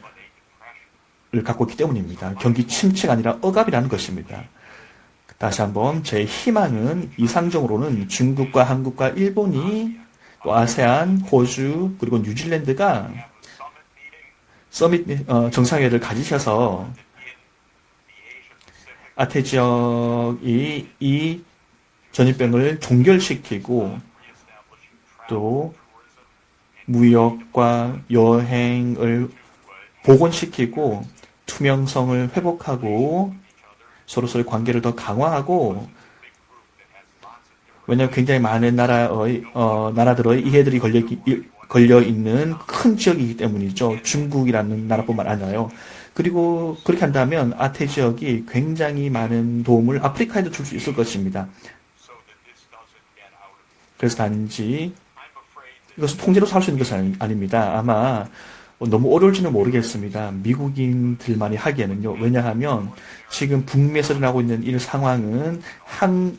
갖고 있기 때문입니다. 경기 침체가 아니라 억압이라는 것입니다. 다시 한번 제 희망은 이상적으로는 중국과 한국과 일본이, 또 아세안, 호주, 그리고 뉴질랜드가 서밋 정상회의를 가지셔서 아태 지역이 이 전염병을 종결시키고 또 무역과 여행을 복원시키고 투명성을 회복하고 서로서의 관계를 더 강화하고, 왜냐하면 굉장히 많은 나라들의 이해들이 걸려 있는 큰 지역이기 때문이죠. 중국이라는 나라뿐만 아니라요. 그리고 그렇게 한다면 아태 지역이 굉장히 많은 도움을 아프리카에도 줄 수 있을 것입니다. 그래서 단지 이것은 통제로 살 수 있는 것은 아닙니다. 아마 너무 어려울지는 모르겠습니다. 미국인들만이 하기에는요. 왜냐하면 지금 북미에서 일어나고 있는 이 상황은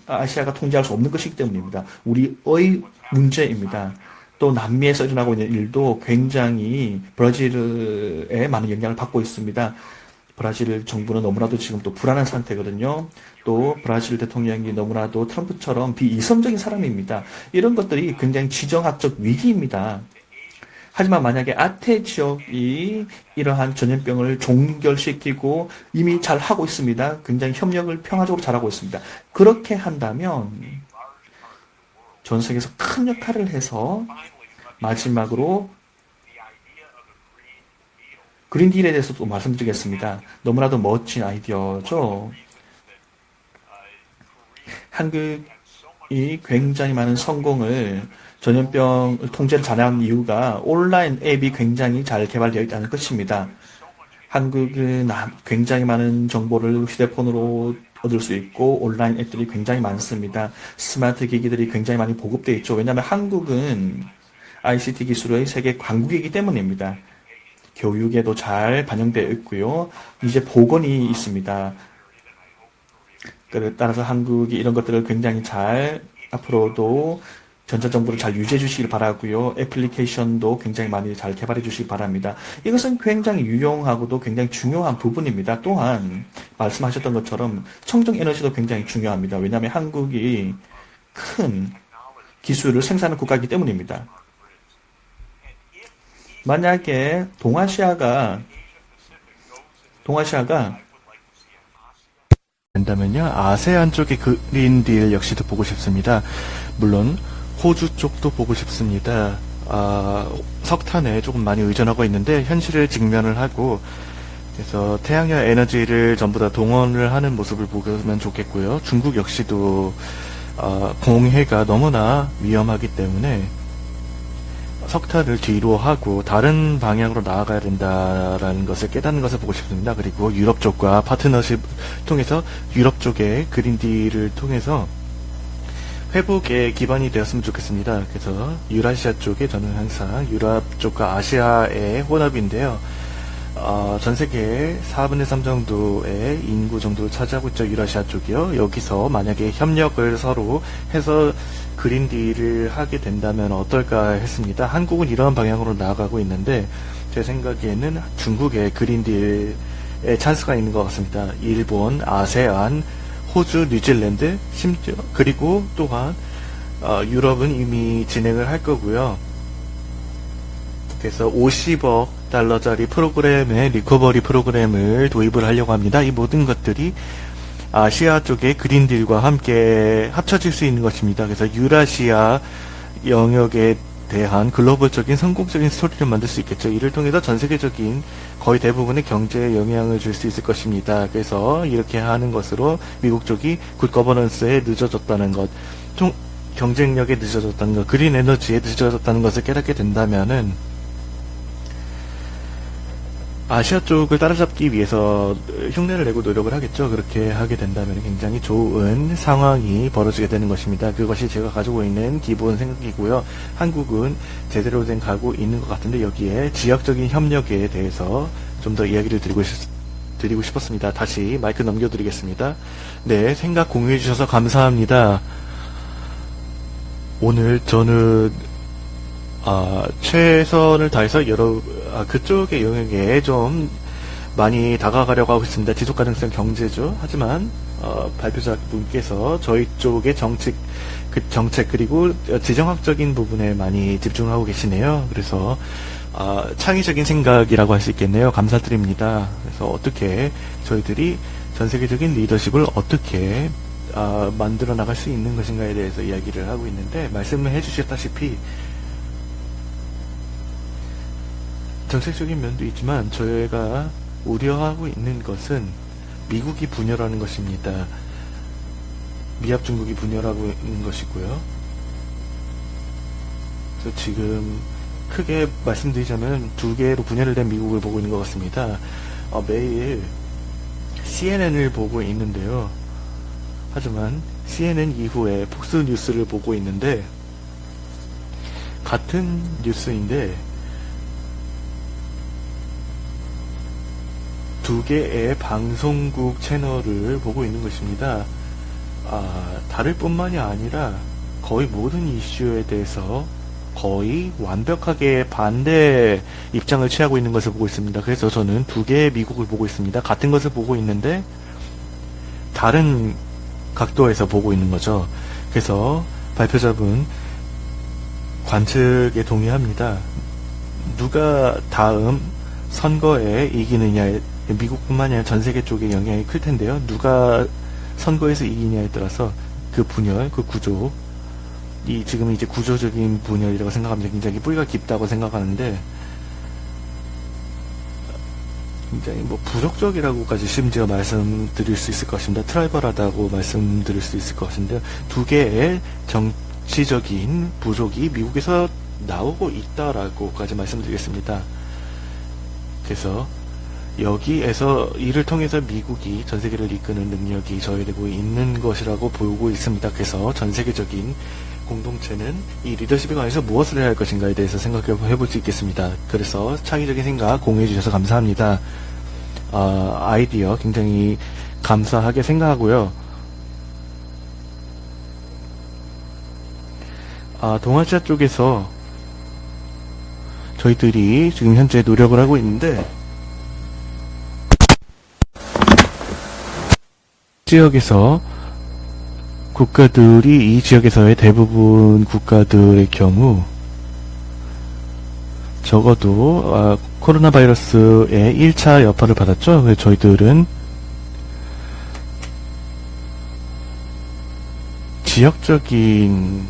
아시아가 통제할 수 없는 것이기 때문입니다. 우리의 문제입니다. 또 남미에서 일어나고 있는 일도 굉장히 브라질에 많은 영향을 받고 있습니다. 브라질 정부는 너무나도 지금 또 불안한 상태거든요. 또 브라질 대통령이 너무나도 트럼프처럼 비이성적인 사람입니다. 이런 것들이 굉장히 지정학적 위기입니다. 하지만 만약에 아태 지역이 이러한 전염병을 종결시키고 이미 잘 하고 있습니다. 굉장히 협력을 평화적으로 잘하고 있습니다. 그렇게 한다면 전 세계에서 큰 역할을 해서 마지막으로 그린딜에 대해서도 말씀드리겠습니다. 너무나도 멋진 아이디어죠. 한국이 굉장히 많은 성공을, 전염병 통제를 잘한 이유가 온라인 앱이 굉장히 잘 개발되어 있다는 것입니다. 한국은 굉장히 많은 정보를 휴대폰으로 얻을 수 있고 온라인 앱들이 굉장히 많습니다. 스마트 기기들이 굉장히 많이 보급되어 있죠. 왜냐하면 한국은 ICT 기술의 세계 강국이기 때문입니다. 교육에도 잘 반영되어 있고요. 이제 보건이 있습니다. 따라서 한국이 이런 것들을 굉장히 잘 앞으로도 전자정보를 잘 유지해 주시길 바라고요. 애플리케이션도 굉장히 많이 잘 개발해 주시기 바랍니다. 이것은 굉장히 유용하고도 굉장히 중요한 부분입니다. 또한 말씀하셨던 것처럼 청정에너지도 굉장히 중요합니다. 왜냐하면 한국이 큰 기술을 생산하는 국가이기 때문입니다. 만약에 동아시아가 된다면요, 아세안 쪽의 그린딜 역시도 보고 싶습니다. 물론 호주 쪽도 보고 싶습니다. 석탄에 조금 많이 의존하고 있는데 현실을 직면을 하고, 그래서 태양열 에너지를 전부 다 동원을 하는 모습을 보면 좋겠고요. 중국 역시도 공해가 너무나 위험하기 때문에 석탄을 뒤로 하고 다른 방향으로 나아가야 된다라는 것을 깨닫는 것을 보고 싶습니다. 그리고 유럽 쪽과 파트너십 통해서 유럽 쪽의 그린딜을 통해서 회복에 기반이 되었으면 좋겠습니다. 그래서 유라시아 쪽에 저는 항상 유럽 쪽과 아시아의 혼합인데요. 전 세계 4분의 3 정도의 인구 정도를 차지하고 있죠. 유라시아 쪽이요. 여기서 만약에 협력을 서로 해서 그린딜을 하게 된다면 어떨까 했습니다. 한국은 이런 방향으로 나아가고 있는데 제 생각에는 중국의 그린딜에 찬스가 있는 것 같습니다. 일본, 아세안, 호주, 뉴질랜드, 심지어 그리고 또한 유럽은 이미 진행을 할 거고요. 그래서 50억 달러짜리 프로그램의 리커버리 프로그램을 도입을 하려고 합니다. 이 모든 것들이 아시아 쪽의 그린딜과 함께 합쳐질 수 있는 것입니다. 그래서 유라시아 영역에 대한 글로벌적인 성공적인 스토리를 만들 수 있겠죠. 이를 통해서 전 세계적인 거의 대부분의 경제에 영향을 줄 수 있을 것입니다. 그래서 이렇게 하는 것으로 미국 쪽이 굿 거버넌스에 늦어졌다는 것, 경쟁력에 늦어졌다는 것, 그린 에너지에 늦어졌다는 것을 깨닫게 된다면은 아시아 쪽을 따라잡기 위해서 흉내를 내고 노력을 하겠죠. 그렇게 하게 된다면 굉장히 좋은 상황이 벌어지게 되는 것입니다. 그것이 제가 가지고 있는 기본 생각이고요. 한국은 제대로 된 가고 있는 것 같은데 여기에 지역적인 협력에 대해서 좀 더 이야기를 드리고 싶었습니다. 다시 마이크 넘겨드리겠습니다. 네, 생각 공유해 주셔서 감사합니다. 오늘 저는 최선을 다해서 그쪽의 영역에 좀 많이 다가가려고 하고 있습니다. 지속가능성 경제죠. 하지만 발표자분께서 저희 쪽의 정책 그리고 지정학적인 부분에 많이 집중하고 계시네요. 그래서 창의적인 생각이라고 할 수 있겠네요. 감사드립니다. 그래서 어떻게 저희들이 전 세계적인 리더십을 어떻게 만들어 나갈 수 있는 것인가에 대해서 이야기를 하고 있는데, 말씀을 해주셨다시피 정책적인 면도 있지만 저희가 우려하고 있는 것은 미국이 분열하는 것입니다. 미합 중국이 분열하고 있는 것이고요. 그래서 지금 크게 말씀드리자면 두 개로 분열을 된 미국을 보고 있는 것 같습니다. 매일 CNN을 보고 있는데요. 하지만 CNN 이후에 폭스 뉴스를 보고 있는데, 같은 뉴스인데 두 개의 방송국 채널을 보고 있는 것입니다. 다를 뿐만이 아니라 거의 모든 이슈에 대해서 거의 완벽하게 반대 입장을 취하고 있는 것을 보고 있습니다. 그래서 저는 두 개의 미국을 보고 있습니다. 같은 것을 보고 있는데 다른 각도에서 보고 있는 거죠. 그래서 발표자분 관측에 동의합니다. 누가 다음 선거에 이기느냐에, 미국뿐만이 아니라 전 세계 쪽에 영향이 클 텐데요. 누가 선거에서 이기냐에 따라서 그 분열, 그 구조, 지금 이제 구조적인 분열이라고 생각합니다. 굉장히 뿌리가 깊다고 생각하는데, 굉장히 부족적이라고까지 심지어 말씀드릴 수 있을 것입니다. 트라이벌하다고 말씀드릴 수 있을 것인데, 두 개의 정치적인 부족이 미국에서 나오고 있다라고까지 말씀드리겠습니다. 그래서 여기에서 이를 통해서 미국이 전 세계를 이끄는 능력이 저해되고 있는 것이라고 보고 있습니다. 그래서 전 세계적인 공동체는 이 리더십에 관해서 무엇을 해야 할 것인가에 대해서 생각해 볼 수 있겠습니다. 그래서 창의적인 생각 공유해 주셔서 감사합니다. 아이디어 굉장히 감사하게 생각하고요. 동아시아 쪽에서 저희들이 지금 현재 노력을 하고 있는데, 지역에서 국가들이 이 지역에서의 대부분 국가들의 경우 적어도 코로나 바이러스의 1차 여파를 받았죠. 그래서 저희들은 지역적인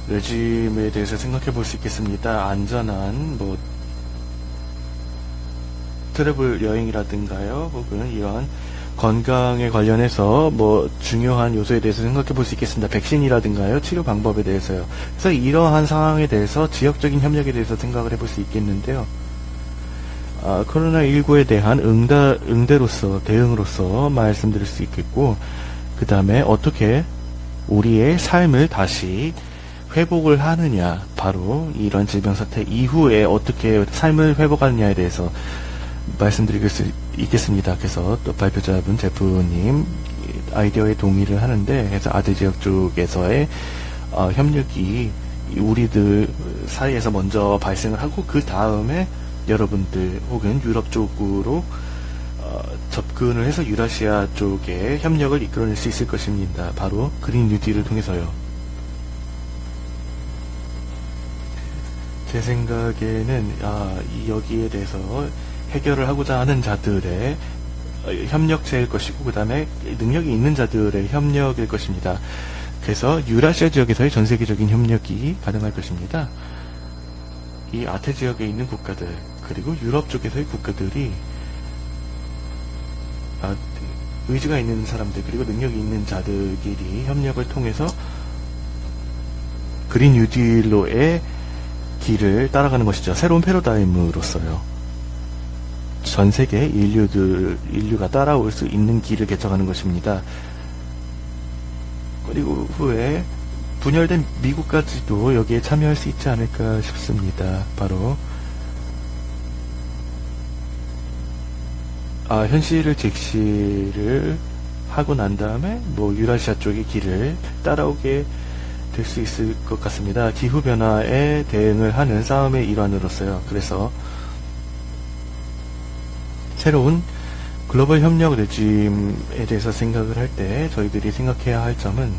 레짐에 대해서 생각해 볼 수 있겠습니다. 안전한 트래블 여행이라든가요, 혹은 이런 건강에 관련해서 중요한 요소에 대해서 생각해 볼 수 있겠습니다. 백신이라든가요, 치료 방법에 대해서요. 그래서 이러한 상황에 대해서 지역적인 협력에 대해서 생각을 해볼 수 있겠는데요. 코로나19에 대한 대응으로서 말씀드릴 수 있겠고, 그 다음에 어떻게 우리의 삶을 다시 회복을 하느냐, 바로 이런 질병 사태 이후에 어떻게 삶을 회복하느냐에 대해서 말씀드릴 수 있겠습니다. 그래서 또 발표자분 제프님 아이디어에 동의를 하는데, 그래서 아대 지역 쪽에서의 협력이 우리들 사이에서 먼저 발생을 하고, 그 다음에 여러분들 혹은 유럽 쪽으로 접근을 해서 유라시아 쪽에 협력을 이끌어낼 수 있을 것입니다. 바로 그린 뉴딜을 통해서요. 제 생각에는 여기에 대해서 해결을 하고자 하는 자들의 협력체일 것이고, 그 다음에 능력이 있는 자들의 협력일 것입니다. 그래서 유라시아 지역에서의 전세계적인 협력이 가능할 것입니다. 이 아태 지역에 있는 국가들, 그리고 유럽 쪽에서의 국가들이 의지가 있는 사람들, 그리고 능력이 있는 자들끼리 협력을 통해서 그린 뉴딜로의 길을 따라가는 것이죠. 새로운 패러다임으로서요. 전 세계 인류가 따라올 수 있는 길을 개척하는 것입니다. 그리고 후에 분열된 미국까지도 여기에 참여할 수 있지 않을까 싶습니다. 바로 현실을 직시를 하고 난 다음에 뭐 유라시아 쪽의 길을 따라오게 될 수 있을 것 같습니다. 기후변화에 대응을 하는 싸움의 일환으로서요. 그래서 새로운 글로벌 협력 레짐에 대해서 생각을 할 때 저희들이 생각해야 할 점은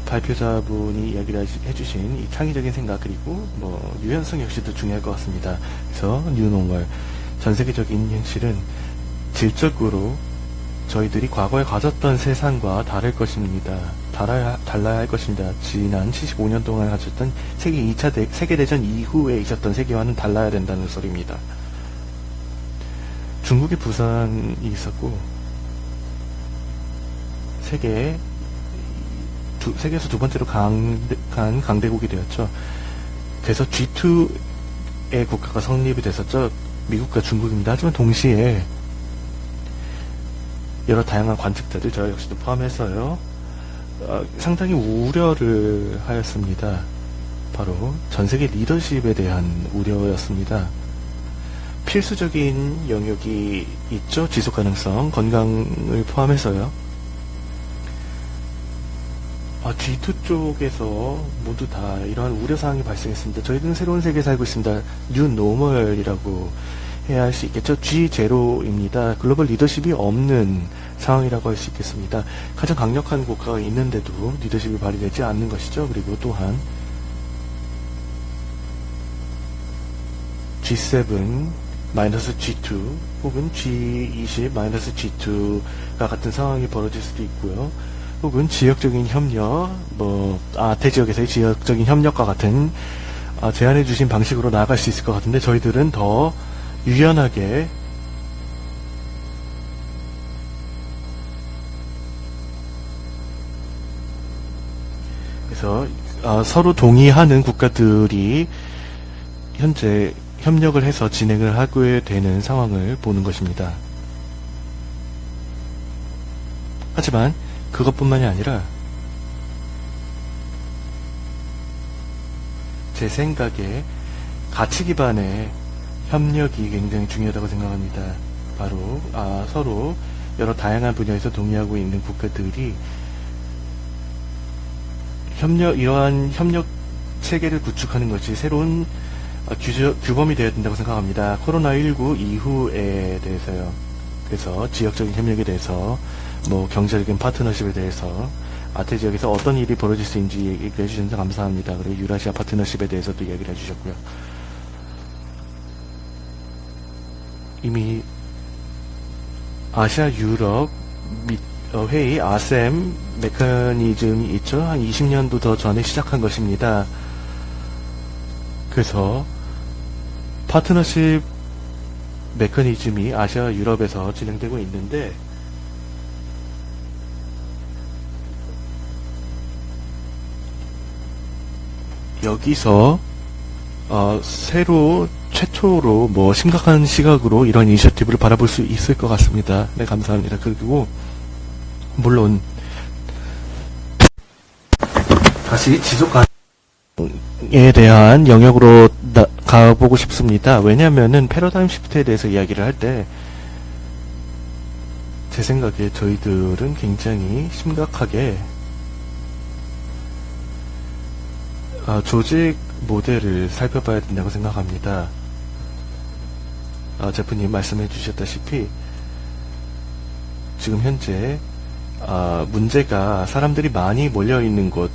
발표자분이 이야기를 해주신 이 창의적인 생각 그리고 뭐 유연성 역시도 중요할 것 같습니다. 그래서 뉴노멀 전 세계적인 현실은 질적으로 저희들이 과거에 가졌던 세상과 다를 것입니다. 달라야 할 것입니다. 지난 75년 동안 가졌던 세계 2차 세계대전 이후에 있었던 세계와는 달라야 된다는 소리입니다. 중국의 부산이 있었고 세계에서 두 번째로 강대국이 되었죠. 그래서 G2의 국가가 성립이 됐었죠. 미국과 중국입니다. 하지만 동시에 여러 다양한 관측자들, 저 역시도 포함해서요, 상당히 우려를 하였습니다. 바로 전세계 리더십에 대한 우려였습니다. 필수적인 영역이 있죠. 지속가능성, 건강을 포함해서요. G2 쪽에서 모두 다 이러한 우려사항이 발생했습니다. 저희는 새로운 세계에 살고 있습니다. 뉴노멀이라고 해야 할 수 있겠죠. G0입니다. 글로벌 리더십이 없는 상황이라고 할 수 있겠습니다. 가장 강력한 국가가 있는데도 리더십이 발휘되지 않는 것이죠. 그리고 또한 G7 마이너스 G2 혹은 G20 마이너스 G2가 같은 상황이 벌어질 수도 있고요. 혹은 지역적인 협력, 대지역에서의 지역적인 협력과 같은 제안해 주신 방식으로 나아갈 수 있을 것 같은데 저희들은 더 유연하게 그래서 서로 동의하는 국가들이 현재 협력을 해서 진행을 하게 되는 상황을 보는 것입니다. 하지만 그것뿐만이 아니라 제 생각에 가치 기반의 협력이 굉장히 중요하다고 생각합니다. 바로 서로 여러 다양한 분야에서 동의하고 있는 국가들이 이러한 협력 체계를 구축하는 것이 새로운 규범이 되어야 된다고 생각합니다. 코로나19 이후에 대해서요. 그래서 지역적인 협력에 대해서 경제적인 파트너십에 대해서 아태 지역에서 어떤 일이 벌어질 수 있는지 얘기를 해주셔서 감사합니다. 그리고 유라시아 파트너십에 대해서도 이야기를 해주셨고요. 이미 아시아 유럽 회의 아셈 메커니즘이 있죠. 한 20년도 더 전에 시작한 것입니다. 그래서 파트너십 메커니즘이 아시아 유럽에서 진행되고 있는데 여기서 최초로 심각한 시각으로 이런 이니셔티브를 바라볼 수 있을 것 같습니다. 네, 감사합니다. 그리고 물론 다시 지속 가능에 대한 영역으로 가보고 싶습니다. 왜냐하면은 패러다임 시프트에 대해서 이야기를 할 때 제 생각에 저희들은 굉장히 심각하게 조직 모델을 살펴봐야 된다고 생각합니다. 제프님 말씀해 주셨다시피 지금 현재 문제가 사람들이 많이 몰려있는 곳,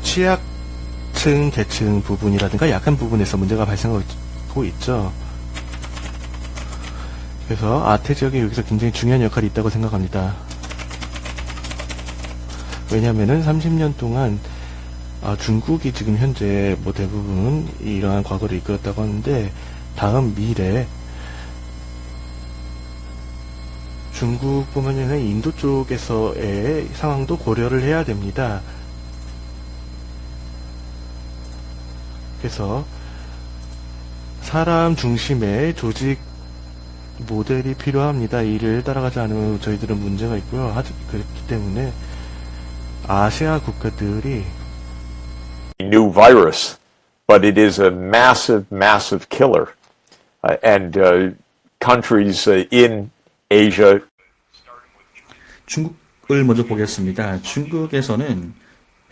취약층, 계층 부분이라든가 약한 부분에서 문제가 발생하고 있죠. 그래서 아태 지역이 여기서 굉장히 중요한 역할이 있다고 생각합니다. 왜냐하면은 30년 동안 중국이 지금 현재 대부분 이러한 과거를 이끌었다고 하는데 다음 미래 중국뿐만 아니라 인도 쪽에서의 상황도 고려를 해야 됩니다. 그래서 사람 중심의 조직 모델이 필요합니다. 이를 따라가지 않으면 저희들은 문제가 있고요. 그렇기 때문에 아시아 국가들이 new virus, but it is a massive, massive killer. And countries in Asia. 중국을 먼저 보겠습니다. 중국에서는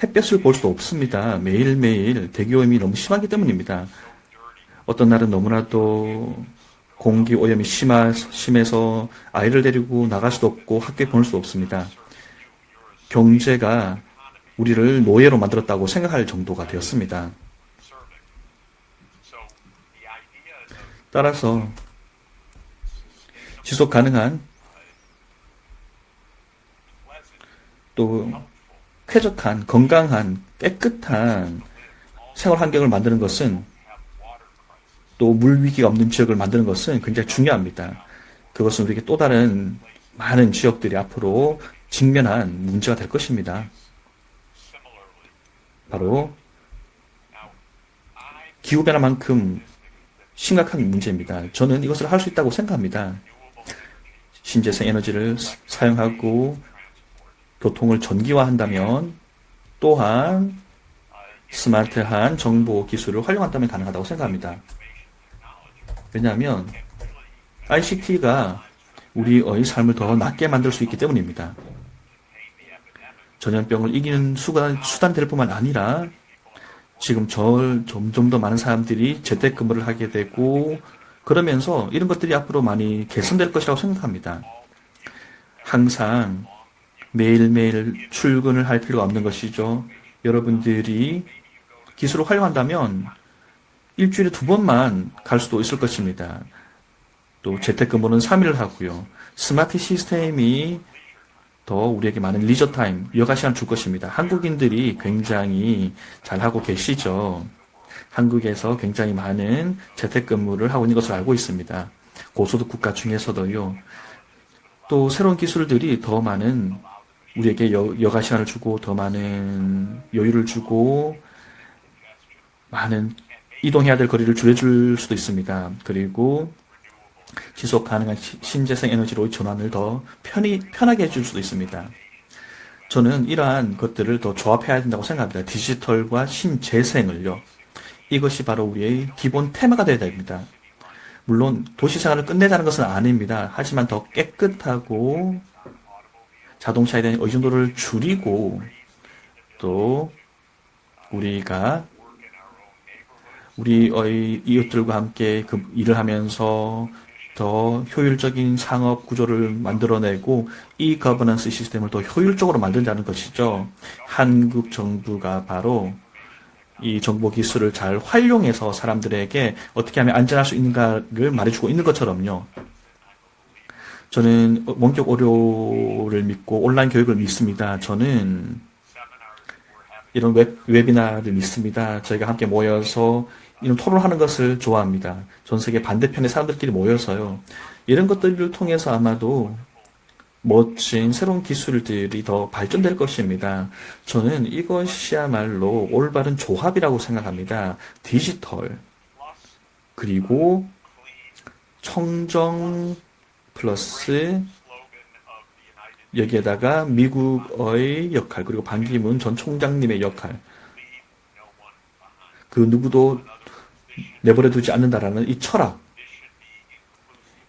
햇볕을 볼 수도 없습니다. 매일매일 대기오염이 너무 심하기 때문입니다. 어떤 날은 너무나도 공기 오염이 심해서 아이를 데리고 나갈 수도 없고 학교에 보낼 수도 없습니다. 경제가 우리를 노예로 만들었다고 생각할 정도가 되었습니다. 따라서 지속 가능한 또 쾌적한, 건강한, 깨끗한 생활 환경을 만드는 것은 또 물 위기가 없는 지역을 만드는 것은 굉장히 중요합니다. 그것은 우리에게 또 다른 많은 지역들이 앞으로 직면한 문제가 될 것입니다. 바로 기후변화만큼 심각한 문제입니다. 저는 이것을 할 수 있다고 생각합니다. 신재생 에너지를 사용하고 교통을 전기화한다면 또한 스마트한 정보 기술을 활용한다면 가능하다고 생각합니다. 왜냐하면 ICT가 우리의 삶을 더 낫게 만들 수 있기 때문입니다. 전염병을 이기는 수단이 될 뿐만 아니라 지금 점점 더 많은 사람들이 재택근무를 하게 되고 그러면서 이런 것들이 앞으로 많이 개선될 것이라고 생각합니다. 항상 매일매일 출근을 할 필요가 없는 것이죠. 여러분들이 기술을 활용한다면 일주일에 2번만 갈 수도 있을 것입니다. 또 재택근무는 3일을 하고요. 스마트 시스템이 더 우리에게 많은 리저 타임, 여가 시간 줄 것입니다. 한국인들이 굉장히 잘하고 계시죠. 한국에서 굉장히 많은 재택근무를 하고 있는 것을 알고 있습니다. 고소득 국가 중에서도요. 또 새로운 기술들이 더 많은 우리에게 여가 시간을 주고 더 많은 여유를 주고 많은 이동해야 될 거리를 줄여줄 수도 있습니다. 그리고 지속 가능한 신재생 에너지로의 전환을 더 편하게 해줄 수도 있습니다. 저는 이러한 것들을 더 조합해야 된다고 생각합니다. 디지털과 신재생을요. 이것이 바로 우리의 기본 테마가 되어야 됩니다. 물론 도시 생활을 끝내자는 것은 아닙니다. 하지만 더 깨끗하고 자동차에 대한 의존도를 줄이고 또 우리가 우리의 이웃들과 함께 일을 하면서 더 효율적인 상업 구조를 만들어내고 이 거버넌스 시스템을 더 효율적으로 만든다는 것이죠. 한국 정부가 바로 이 정보 기술을 잘 활용해서 사람들에게 어떻게 하면 안전할 수 있는가를 말해주고 있는 것처럼요. 저는 원격 오류를 믿고 온라인 교육을 믿습니다. 저는 이런 웨비나를 믿습니다. 저희가 함께 모여서 이런 토론하는 것을 좋아합니다. 전 세계 반대편의 사람들끼리 모여서요. 이런 것들을 통해서 아마도 멋진 새로운 기술들이 더 발전될 것입니다. 저는 이것이야말로 올바른 조합이라고 생각합니다. 디지털 그리고 청정 플러스 여기에다가 미국의 역할 그리고 반기문 전 총장님의 역할 그 누구도 내버려두지 않는다라는 이 철학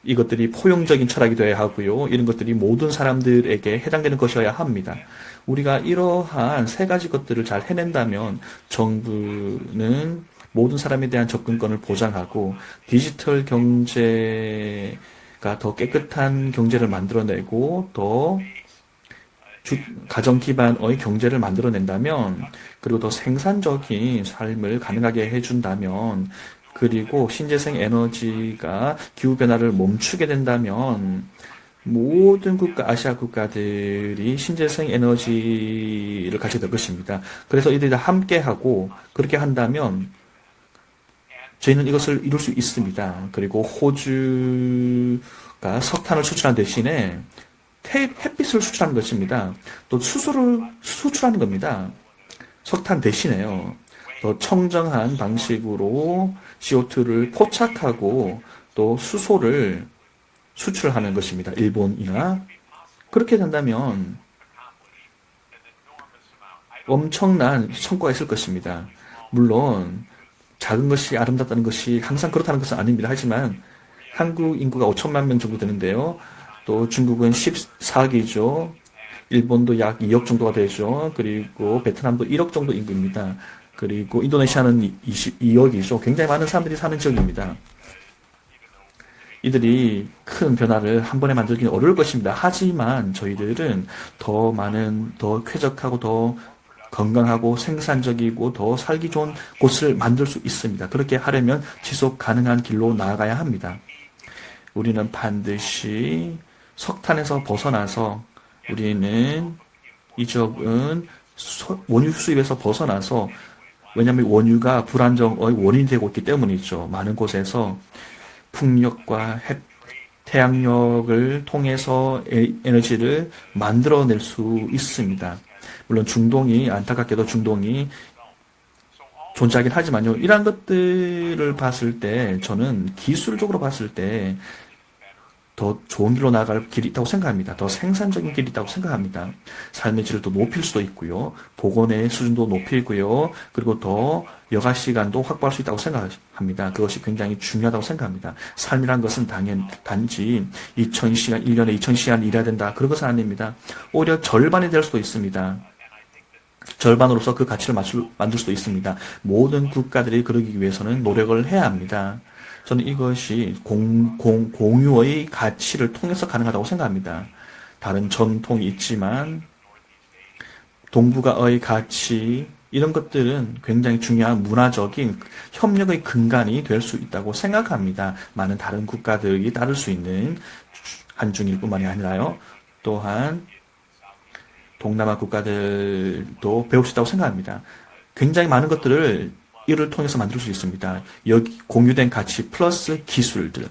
이것들이 포용적인 철학이 되어야 하고요. 이런 것들이 모든 사람들에게 해당되는 것이어야 합니다. 우리가 이러한 세 가지 것들을 잘 해낸다면 정부는 모든 사람에 대한 접근권을 보장하고 디지털 경제가 더 깨끗한 경제를 만들어내고 더 가정 기반의 경제를 만들어낸다면 그리고 더 생산적인 삶을 가능하게 해준다면 그리고 신재생 에너지가 기후변화를 멈추게 된다면 모든 아시아 국가들이 신재생 에너지를 가지게 될 것입니다. 그래서 이들이 다 함께하고 그렇게 한다면 저희는 이것을 이룰 수 있습니다. 그리고 호주가 석탄을 수출한 대신에 햇빛을 수출하는 것입니다. 또 수소를 수출하는 겁니다. 석탄 대신에요. 더 청정한 방식으로 CO2를 포착하고 또 수소를 수출하는 것입니다. 일본이나. 그렇게 된다면 엄청난 성과가 있을 것입니다. 물론 작은 것이 아름답다는 것이 항상 그렇다는 것은 아닙니다. 하지만 한국 인구가 5천만 명 정도 되는데요. 또 중국은 14억이죠. 일본도 약 2억 정도가 되죠. 그리고 베트남도 1억 정도 인구입니다. 그리고 인도네시아는 22억이죠. 굉장히 많은 사람들이 사는 지역입니다. 이들이 큰 변화를 한 번에 만들기는 어려울 것입니다. 하지만 저희들은 더 많은, 더 쾌적하고 더 건강하고 생산적이고 더 살기 좋은 곳을 만들 수 있습니다. 그렇게 하려면 지속 가능한 길로 나아가야 합니다. 우리는 반드시 석탄에서 벗어나서 우리는 이 지역은 원유 수입에서 벗어나서 왜냐하면 원유가 불안정의 원인이 되고 있기 때문이죠. 많은 곳에서 풍력과 태양력을 통해서 에너지를 만들어낼 수 있습니다. 물론 중동이 안타깝게도 중동이 존재하긴 하지만요. 이러한 것들을 봤을 때 저는 기술적으로 봤을 때 더 좋은 길로 나아갈 길이 있다고 생각합니다. 더 생산적인 길이 있다고 생각합니다. 삶의 질도 높일 수도 있고요. 보건의 수준도 높이고요. 그리고 더 여가 시간도 확보할 수 있다고 생각합니다. 그것이 굉장히 중요하다고 생각합니다. 삶이란 것은 단지 2000시간, 1년에 2000시간 일해야 된다. 그런 것은 아닙니다. 오히려 절반이 될 수도 있습니다. 절반으로서 그 가치를 만들 수도 있습니다. 모든 국가들이 그러기 위해서는 노력을 해야 합니다. 저는 이것이 공유의 가치를 통해서 가능하다고 생각합니다. 다른 전통이 있지만 동북아의 가치 이런 것들은 굉장히 중요한 문화적인 협력의 근간이 될 수 있다고 생각합니다. 많은 다른 국가들이 따를 수 있는 한중일 뿐만이 아니라요. 또한 동남아 국가들도 배울 수 있다고 생각합니다. 굉장히 많은 것들을 이를 통해서 만들 수 있습니다. 여기 공유된 가치 플러스 기술들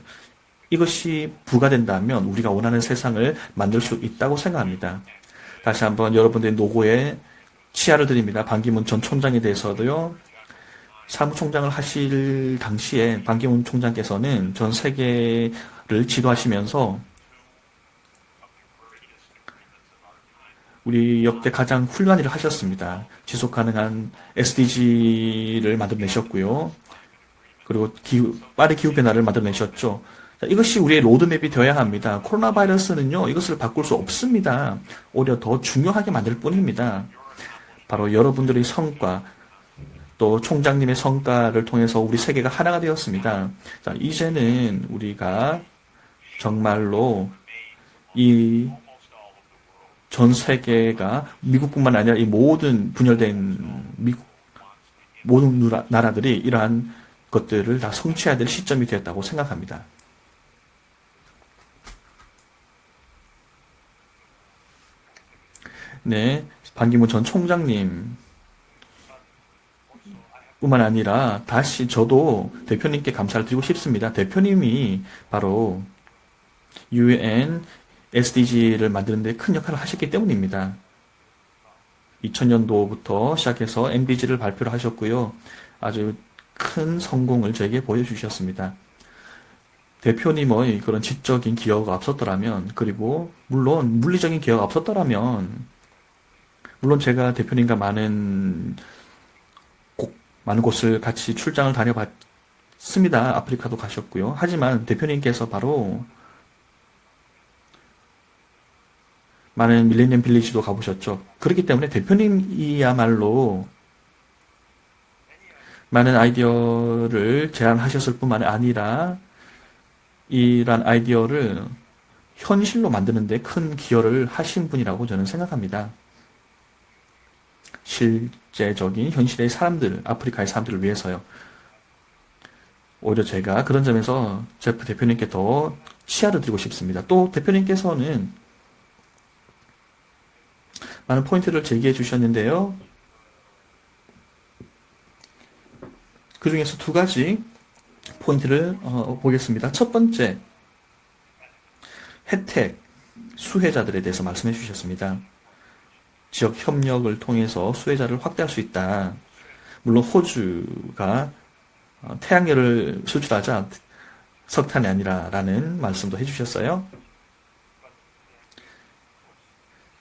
이것이 부과된다면 우리가 원하는 세상을 만들 수 있다고 생각합니다. 다시 한번 여러분들의 노고에 치아를 드립니다. 반기문 전 총장에 대해서도요. 사무총장을 하실 당시에 반기문 총장께서는 전 세계를 지도하시면서 우리 역대 가장 훌륭한 일을 하셨습니다. 지속 가능한 SDG를 만들어내셨고요. 그리고 빠른 기후 변화를 만들어내셨죠. 이것이 우리의 로드맵이 되어야 합니다. 코로나 바이러스는요, 이것을 바꿀 수 없습니다. 오히려 더 중요하게 만들 뿐입니다. 바로 여러분들의 성과, 또 총장님의 성과를 통해서 우리 세계가 하나가 되었습니다. 자, 이제는 우리가 정말로 이 전 세계가 미국뿐만 아니라 이 모든 분열된 모든 나라들이 이러한 것들을 다 성취해야 될 시점이 되었다고 생각합니다. 네, 반기문 전 총장님 뿐만 아니라 다시 저도 대표님께 감사를 드리고 싶습니다. 대표님이 바로 UN SDG를 만드는데 큰 역할을 하셨기 때문입니다. 2000년도부터 시작해서 MDG를 발표를 하셨고요. 아주 큰 성공을 저에게 보여주셨습니다. 대표님의 그런 지적인 기여가 없었더라면, 그리고 물론 물리적인 기여가 없었더라면, 물론 제가 대표님과 많은 곳을 같이 출장을 다녀봤습니다. 아프리카도 가셨고요. 하지만 대표님께서 바로 많은 밀레니엄 빌리지도 가보셨죠. 그렇기 때문에 대표님이야말로 많은 아이디어를 제안하셨을 뿐만 아니라 이러한 아이디어를 현실로 만드는 데 큰 기여를 하신 분이라고 저는 생각합니다. 실제적인 현실의 사람들, 아프리카의 사람들을 위해서요. 오히려 제가 그런 점에서 제프 대표님께 더 치아를 드리고 싶습니다. 또 대표님께서는 많은 포인트를 제기해 주셨는데요. 그 중에서 두 가지 포인트를 보겠습니다. 첫 번째, 혜택, 수혜자들에 대해서 말씀해 주셨습니다. 지역 협력을 통해서 수혜자를 확대할 수 있다. 물론 호주가 태양열을 수출하자 석탄이 아니라라는 말씀도 해주셨어요.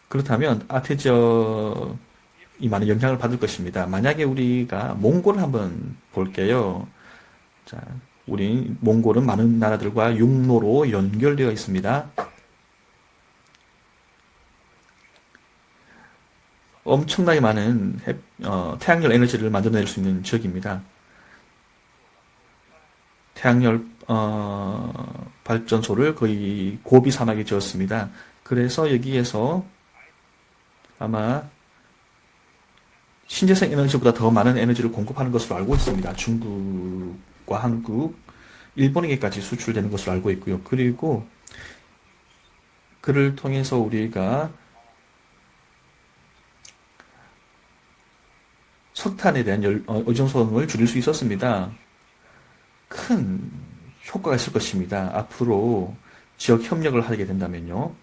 그렇다면 아태지역이 많은 영향을 받을 것입니다. 만약에 우리가 몽골을 한번 볼게요. 자, 우리 몽골은 많은 나라들과 육로로 연결되어 있습니다. 엄청나게 많은 태양열 에너지를 만들어낼 수 있는 지역입니다. 태양열 발전소를 거의 고비 사막에 지었습니다. 그래서 여기에서 아마 신재생 에너지보다 더 많은 에너지를 공급하는 것으로 알고 있습니다. 중국과 한국, 일본에게까지 수출되는 것으로 알고 있고요. 그리고 그를 통해서 우리가 석탄에 대한 의존성을 줄일 수 있었습니다. 큰 효과가 있을 것입니다. 앞으로 지역 협력을 하게 된다면요.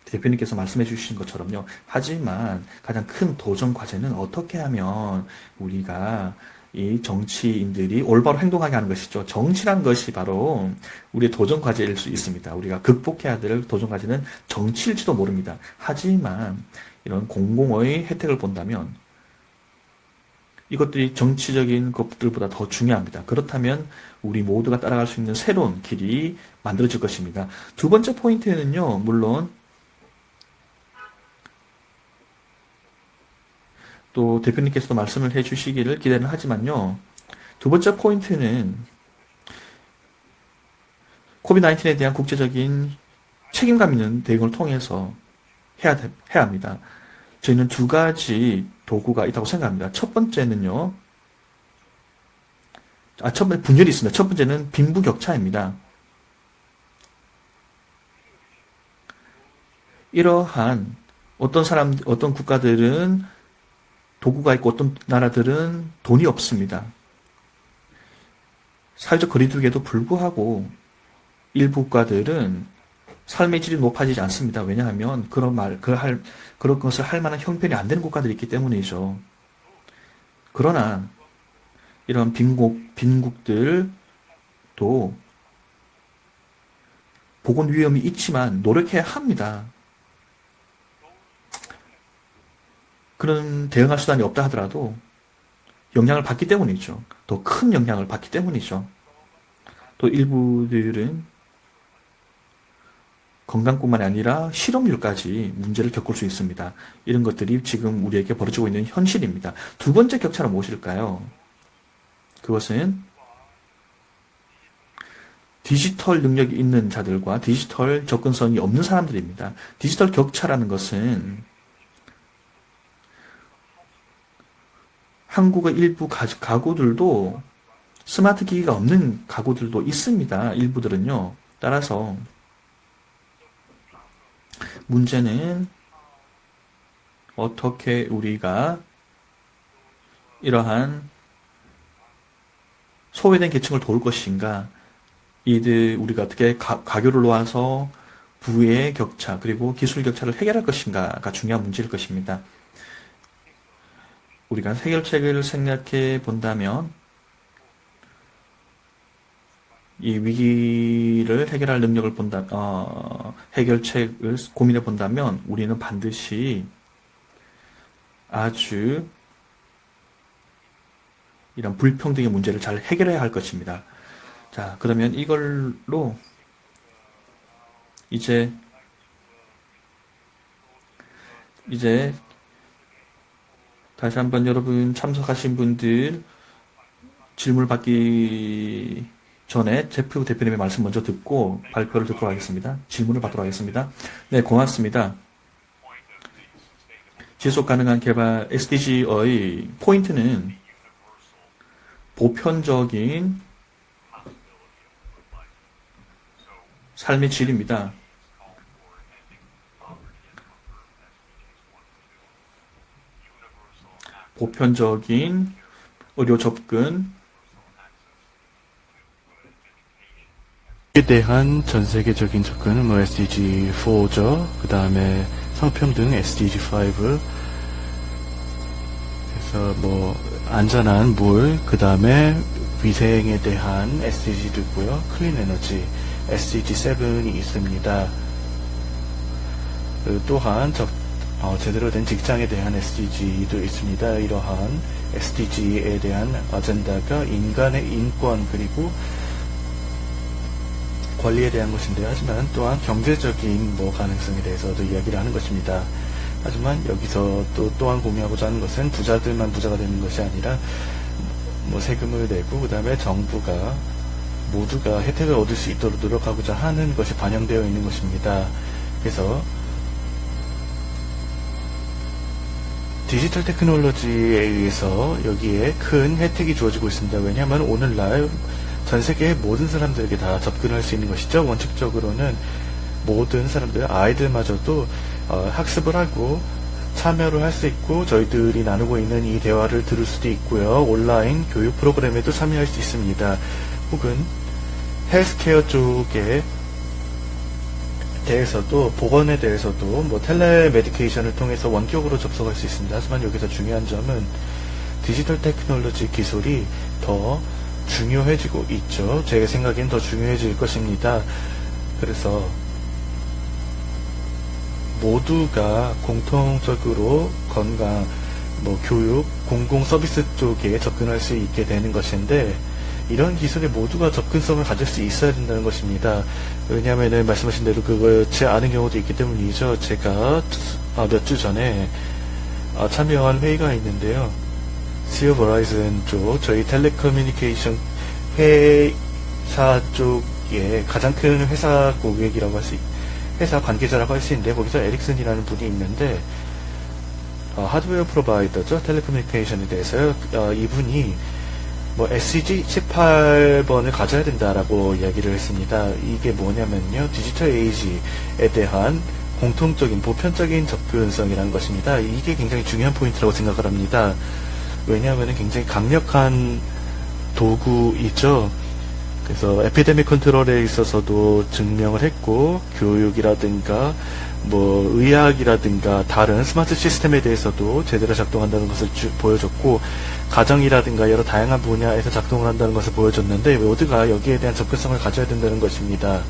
대표님께서 말씀해 주신 것처럼요. 하지만 가장 큰 도전 과제는 어떻게 하면 우리가 이 정치인들이 올바로 행동하게 하는 것이죠. 정치란 것이 바로 우리의 도전 과제일 수 있습니다. 우리가 극복해야 될 도전 과제는 정치일지도 모릅니다. 하지만 이런 공공의 혜택을 본다면 이것들이 정치적인 것들보다 더 중요합니다. 그렇다면 우리 모두가 따라갈 수 있는 새로운 길이 만들어질 것입니다. 두 번째 포인트는요, 물론 또 대표님께서도 말씀을 해주시기를 기대는 하지만요, 두 번째 포인트는 코비드-19에 대한 국제적인 책임감 있는 대응을 통해서 해야 합니다. 저희는 두 가지 도구가 있다고 생각합니다. 첫 번째는요, 첫 번째 분열이 있습니다. 첫 번째는 빈부격차입니다. 이러한 어떤 국가들은 도구가 있고 어떤 나라들은 돈이 없습니다. 사회적 거리두기에도 불구하고 일부 국가들은 삶의 질이 높아지지 않습니다. 왜냐하면 그런 것을 할 만한 형편이 안 되는 국가들이 있기 때문이죠. 그러나 이런 빈국들도 보건 위험이 있지만 노력해야 합니다. 그런 대응할 수단이 없다 하더라도 영향을 받기 때문이죠. 더 큰 영향을 받기 때문이죠. 또 일부들은 건강뿐만 아니라 실업률까지 문제를 겪을 수 있습니다. 이런 것들이 지금 우리에게 벌어지고 있는 현실입니다. 두 번째 격차는 무엇일까요? 그것은 디지털 능력이 있는 자들과 디지털 접근성이 없는 사람들입니다. 디지털 격차라는 것은 한국의 일부 가구들도 스마트 기기가 없는 가구들도 있습니다. 일부들은요. 따라서 문제는 어떻게 우리가 이러한 소외된 계층을 도울 것인가, 우리가 어떻게 가교를 놓아서 부의 격차 그리고 기술 격차를 해결할 것인가가 중요한 문제일 것입니다. 우리가 해결책을 생각해 본다면 이 위기를 해결할 능력을 해결책을 고민해 본다면 우리는 반드시 아주 이런 불평등의 문제를 잘 해결해야 할 것입니다. 자, 그러면 이걸로 이제 다시 한번 여러분 참석하신 분들 질문을 받기 전에 제프 대표님의 말씀 먼저 듣고 발표를 듣도록 하겠습니다. 질문을 받도록 하겠습니다. 네, 고맙습니다. 지속 가능한 개발 SDG의 포인트는 보편적인 삶의 질입니다. 보편적인 의료 접근, 에 대한 전 세계적인 접근은 SDG4죠. 그 다음에 성평등 SDG5. 뭐 안전한 물, 그 다음에 위생에 대한 SDG도 있고요. 클린 에너지 SDG 7이 있습니다. 또한 제대로 된 직장에 대한 SDG도 있습니다. 이러한 SDG에 대한 아젠다가 인간의 인권 그리고 권리에 대한 것인데, 하지만 또한 경제적인 가능성에 대해서도 이야기를 하는 것입니다. 하지만 여기서 또한 공유하고자 하는 것은 부자들만 부자가 되는 것이 아니라 세금을 내고 그 다음에 정부가 모두가 혜택을 얻을 수 있도록 노력하고자 하는 것이 반영되어 있는 것입니다. 그래서 디지털 테크놀로지에 의해서 여기에 큰 혜택이 주어지고 있습니다. 왜냐하면 오늘날 전 세계의 모든 사람들에게 다 접근할 수 있는 것이죠. 원칙적으로는 모든 사람들, 아이들마저도 학습을 하고 참여를 할 수 있고, 저희들이 나누고 있는 이 대화를 들을 수도 있고요. 온라인 교육 프로그램에도 참여할 수 있습니다. 혹은 헬스케어 쪽에 대해서도, 보건에 대해서도 텔레메디케이션을 통해서 원격으로 접속할 수 있습니다. 하지만 여기서 중요한 점은 디지털 테크놀로지 기술이 더 중요해지고 있죠. 제 생각엔 더 중요해질 것입니다. 그래서 모두가 공통적으로 건강, 교육, 공공 서비스 쪽에 접근할 수 있게 되는 것인데, 이런 기술에 모두가 접근성을 가질 수 있어야 된다는 것입니다. 왜냐하면 말씀하신 대로 그렇지 않은 경우도 있기 때문이죠. 제가 몇 주 전에 참여한 회의가 있는데요. 시어 버라이즌 쪽, 저희 텔레커뮤니케이션 회사 쪽에 가장 큰 회사 고객이라고 할 수 있습니다. 회사 관계자라고 할 수 있는데, 거기서 에릭슨이라는 분이 있는데, 하드웨어 프로바이더죠. 텔레커뮤니케이션에 대해서요. 이분이 SCG 18번을 가져야 된다라고 이야기를 했습니다. 이게 뭐냐면요, 디지털 에이지에 대한 공통적인 보편적인 접근성이라는 것입니다. 이게 굉장히 중요한 포인트라고 생각을 합니다. 왜냐하면 굉장히 강력한 도구이죠. 그래서 에피데믹 컨트롤에 있어서도 증명을 했고, 교육이라든가 의학이라든가 다른 스마트 시스템에 대해서도 제대로 작동한다는 것을 보여줬고, 가정이라든가 여러 다양한 분야에서 작동을 한다는 것을 보여줬는데, 모두가 여기에 대한 접근성을 가져야 된다는 것입니다.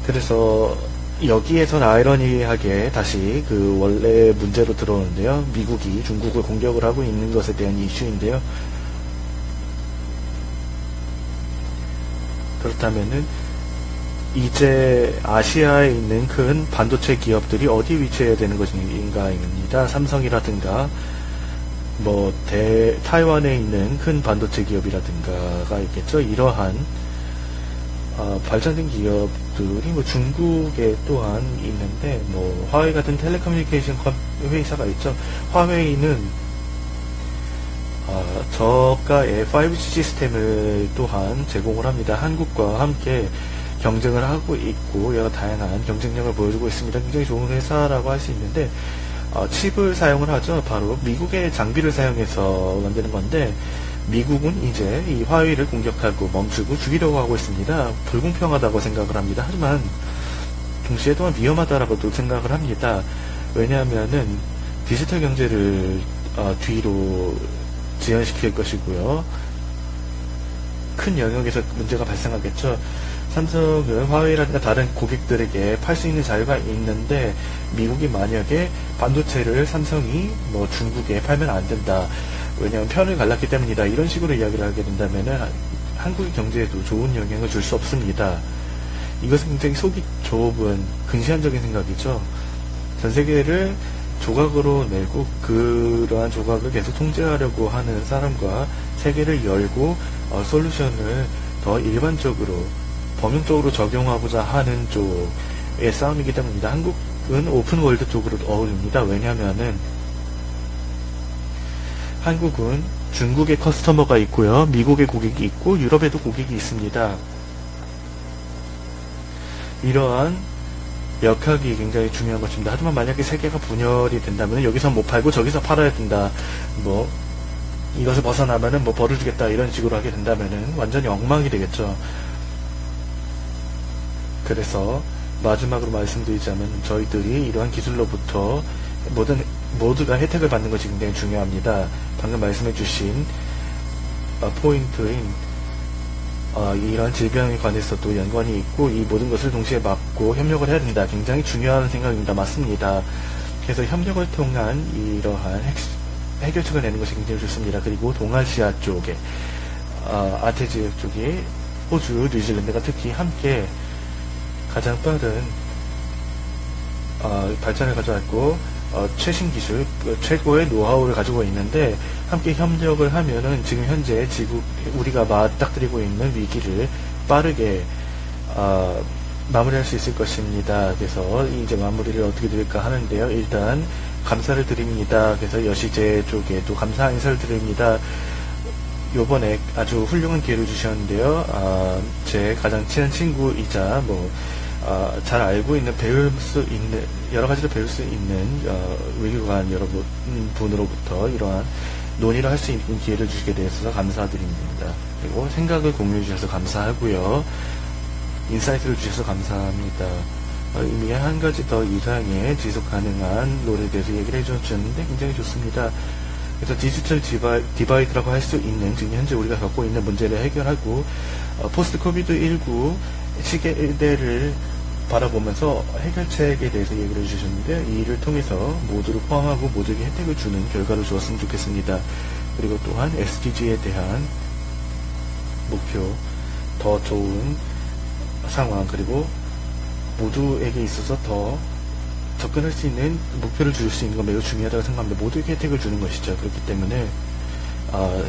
그래서 여기에선 아이러니하게 다시 원래 문제로 들어오는데요. 미국이 중국을 공격을 하고 있는 것에 대한 이슈인데요. 그렇다면은 이제 아시아에 있는 큰 반도체 기업들이 어디 위치해야 되는 것인가입니다. 삼성이라든가 타이완에 있는 큰 반도체 기업이라든가가 있겠죠. 이러한 발전된 기업들이 중국에 또한 있는데, 화웨이 같은 텔레커뮤니케이션 회사가 있죠. 화웨이는 저가의 5G 시스템을 또한 제공을 합니다. 한국과 함께 경쟁을 하고 있고, 여러 다양한 경쟁력을 보여주고 있습니다. 굉장히 좋은 회사라고 할 수 있는데, 칩을 사용을 하죠. 바로 미국의 장비를 사용해서 만드는 건데, 미국은 이제 이 화웨이를 공격하고 멈추고 죽이려고 하고 있습니다. 불공평하다고 생각을 합니다. 하지만 동시에 또한 위험하다라고도 생각을 합니다. 왜냐하면은 디지털 경제를 뒤로 지연시킬 것이고요. 큰 영역에서 문제가 발생하겠죠. 삼성은 화웨이라든가 다른 고객들에게 팔 수 있는 자유가 있는데, 미국이 만약에 반도체를 삼성이 중국에 팔면 안 된다. 왜냐하면 편을 갈랐기 때문이다. 이런 식으로 이야기를 하게 된다면은 한국의 경제에도 좋은 영향을 줄 수 없습니다. 이것은 굉장히 속이 좁은 근시안적인 생각이죠. 전 세계를 조각으로 내고 그러한 조각을 계속 통제하려고 하는 사람과 세계를 열고 솔루션을 더 일반적으로 범용적으로 적용하고자 하는 쪽의 싸움이기 때문입니다. 한국은 오픈월드 쪽으로 어울립니다. 왜냐하면은 한국은 중국의 커스터머가 있고요, 미국의 고객이 있고, 유럽에도 고객이 있습니다. 이러한 역학이 굉장히 중요한 것입니다. 하지만 만약에 세계가 분열이 된다면 여기서 못 팔고 저기서 팔아야 된다, 이것을 벗어나면은 벌을 주겠다, 이런 식으로 하게 된다면은 완전히 엉망이 되겠죠. 그래서 마지막으로 말씀드리자면, 저희들이 이러한 기술로부터 모두가 혜택을 받는 것이 굉장히 중요합니다. 방금 말씀해주신 포인트인 이런 질병에 관해서도 연관이 있고 이 모든 것을 동시에 막고 협력을 해야 된다. 굉장히 중요한 생각입니다. 맞습니다. 그래서 협력을 통한 이러한 해결책을 내는 것이 굉장히 좋습니다. 그리고 동아시아 쪽에 아태 지역 쪽에 호주, 뉴질랜드가 특히 함께 가장 빠른 발전을 가져왔고 최신 기술, 최고의 노하우를 가지고 있는데 함께 협력을 하면은 지금 현재 우리가 맞닥뜨리고 있는 위기를 빠르게 마무리할 수 있을 것입니다. 그래서 이제 마무리를 어떻게 드릴까 하는데요. 일단 감사를 드립니다. 그래서 여시제 쪽에도 감사 인사를 드립니다. 요번에 아주 훌륭한 기회를 주셨는데요. 제 가장 친한 친구이자 잘 알고 있는 여러 가지를 배울 수 있는 외교관 여러분으로부터 이러한 논의를 할 수 있는 기회를 주시게 되어서 감사드립니다. 그리고 생각을 공유해 주셔서 감사하고요. 인사이트를 주셔서 감사합니다. 이미 한 가지 더 이상의 지속 가능한 롤에 대해서 얘기를 해주셨는데 굉장히 좋습니다. 그래서 디지털 디바이드라고 할 수 있는 지금 현재 우리가 겪고 있는 문제를 해결하고 포스트 코비드19 시대를 바라보면서 해결책에 대해서 얘기를 해주셨는데 이 일을 통해서 모두를 포함하고 모두에게 혜택을 주는 결과를 주었으면 좋겠습니다. 그리고 또한 SDG에 대한 목표, 더 좋은 상황, 그리고 모두에게 있어서 더 접근할 수 있는 목표를 줄 수 있는 건 매우 중요하다고 생각합니다. 모두에게 혜택을 주는 것이죠. 그렇기 때문에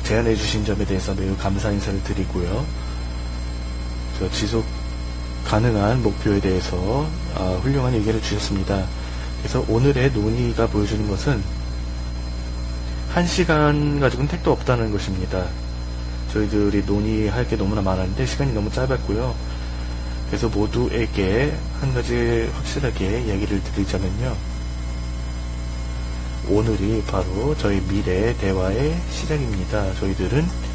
제안해 주신 점에 대해서 매우 감사 인사를 드리고요. 지속 가능한 목표에 대해서 훌륭한 얘기를 주셨습니다. 그래서 오늘의 논의가 보여주는 것은 1시간 가지고는 택도 없다는 것입니다. 저희들이 논의할 게 너무나 많았는데 시간이 너무 짧았고요. 그래서 모두에게 한 가지 확실하게 얘기를 드리자면요. 오늘이 바로 저희 미래 대화의 시작입니다. 저희들은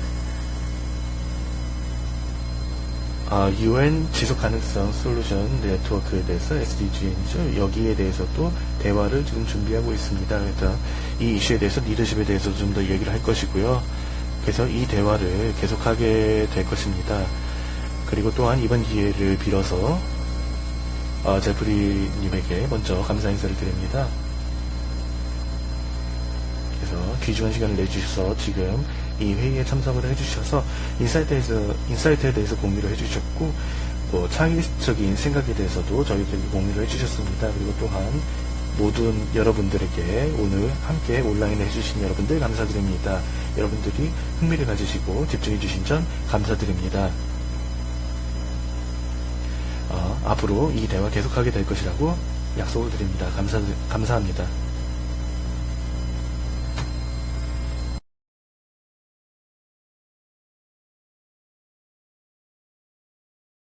UN 지속가능성 솔루션 네트워크에 대해서 SDG죠. 여기에 대해서도 대화를 지금 준비하고 있습니다. 그래서 이 이슈에 대해서 리더십에 대해서 좀 더 얘기를 할 것이고요. 그래서 이 대화를 계속하게 될 것입니다. 그리고 또한 이번 기회를 빌어서 제프리님에게 먼저 감사 인사를 드립니다. 그래서 귀중한 시간을 내주셔서 지금 이 회의에 참석을 해주셔서 인사이트에 대해서 공유를 해주셨고 창의적인 생각에 대해서도 저희들에게 공유를 해주셨습니다. 그리고 또한 모든 여러분들에게 오늘 함께 온라인에 해주신 여러분들 감사드립니다. 여러분들이 흥미를 가지시고 집중해 주신 점 감사드립니다. 앞으로 이 대화 계속하게 될 것이라고 약속을 드립니다. 감사합니다.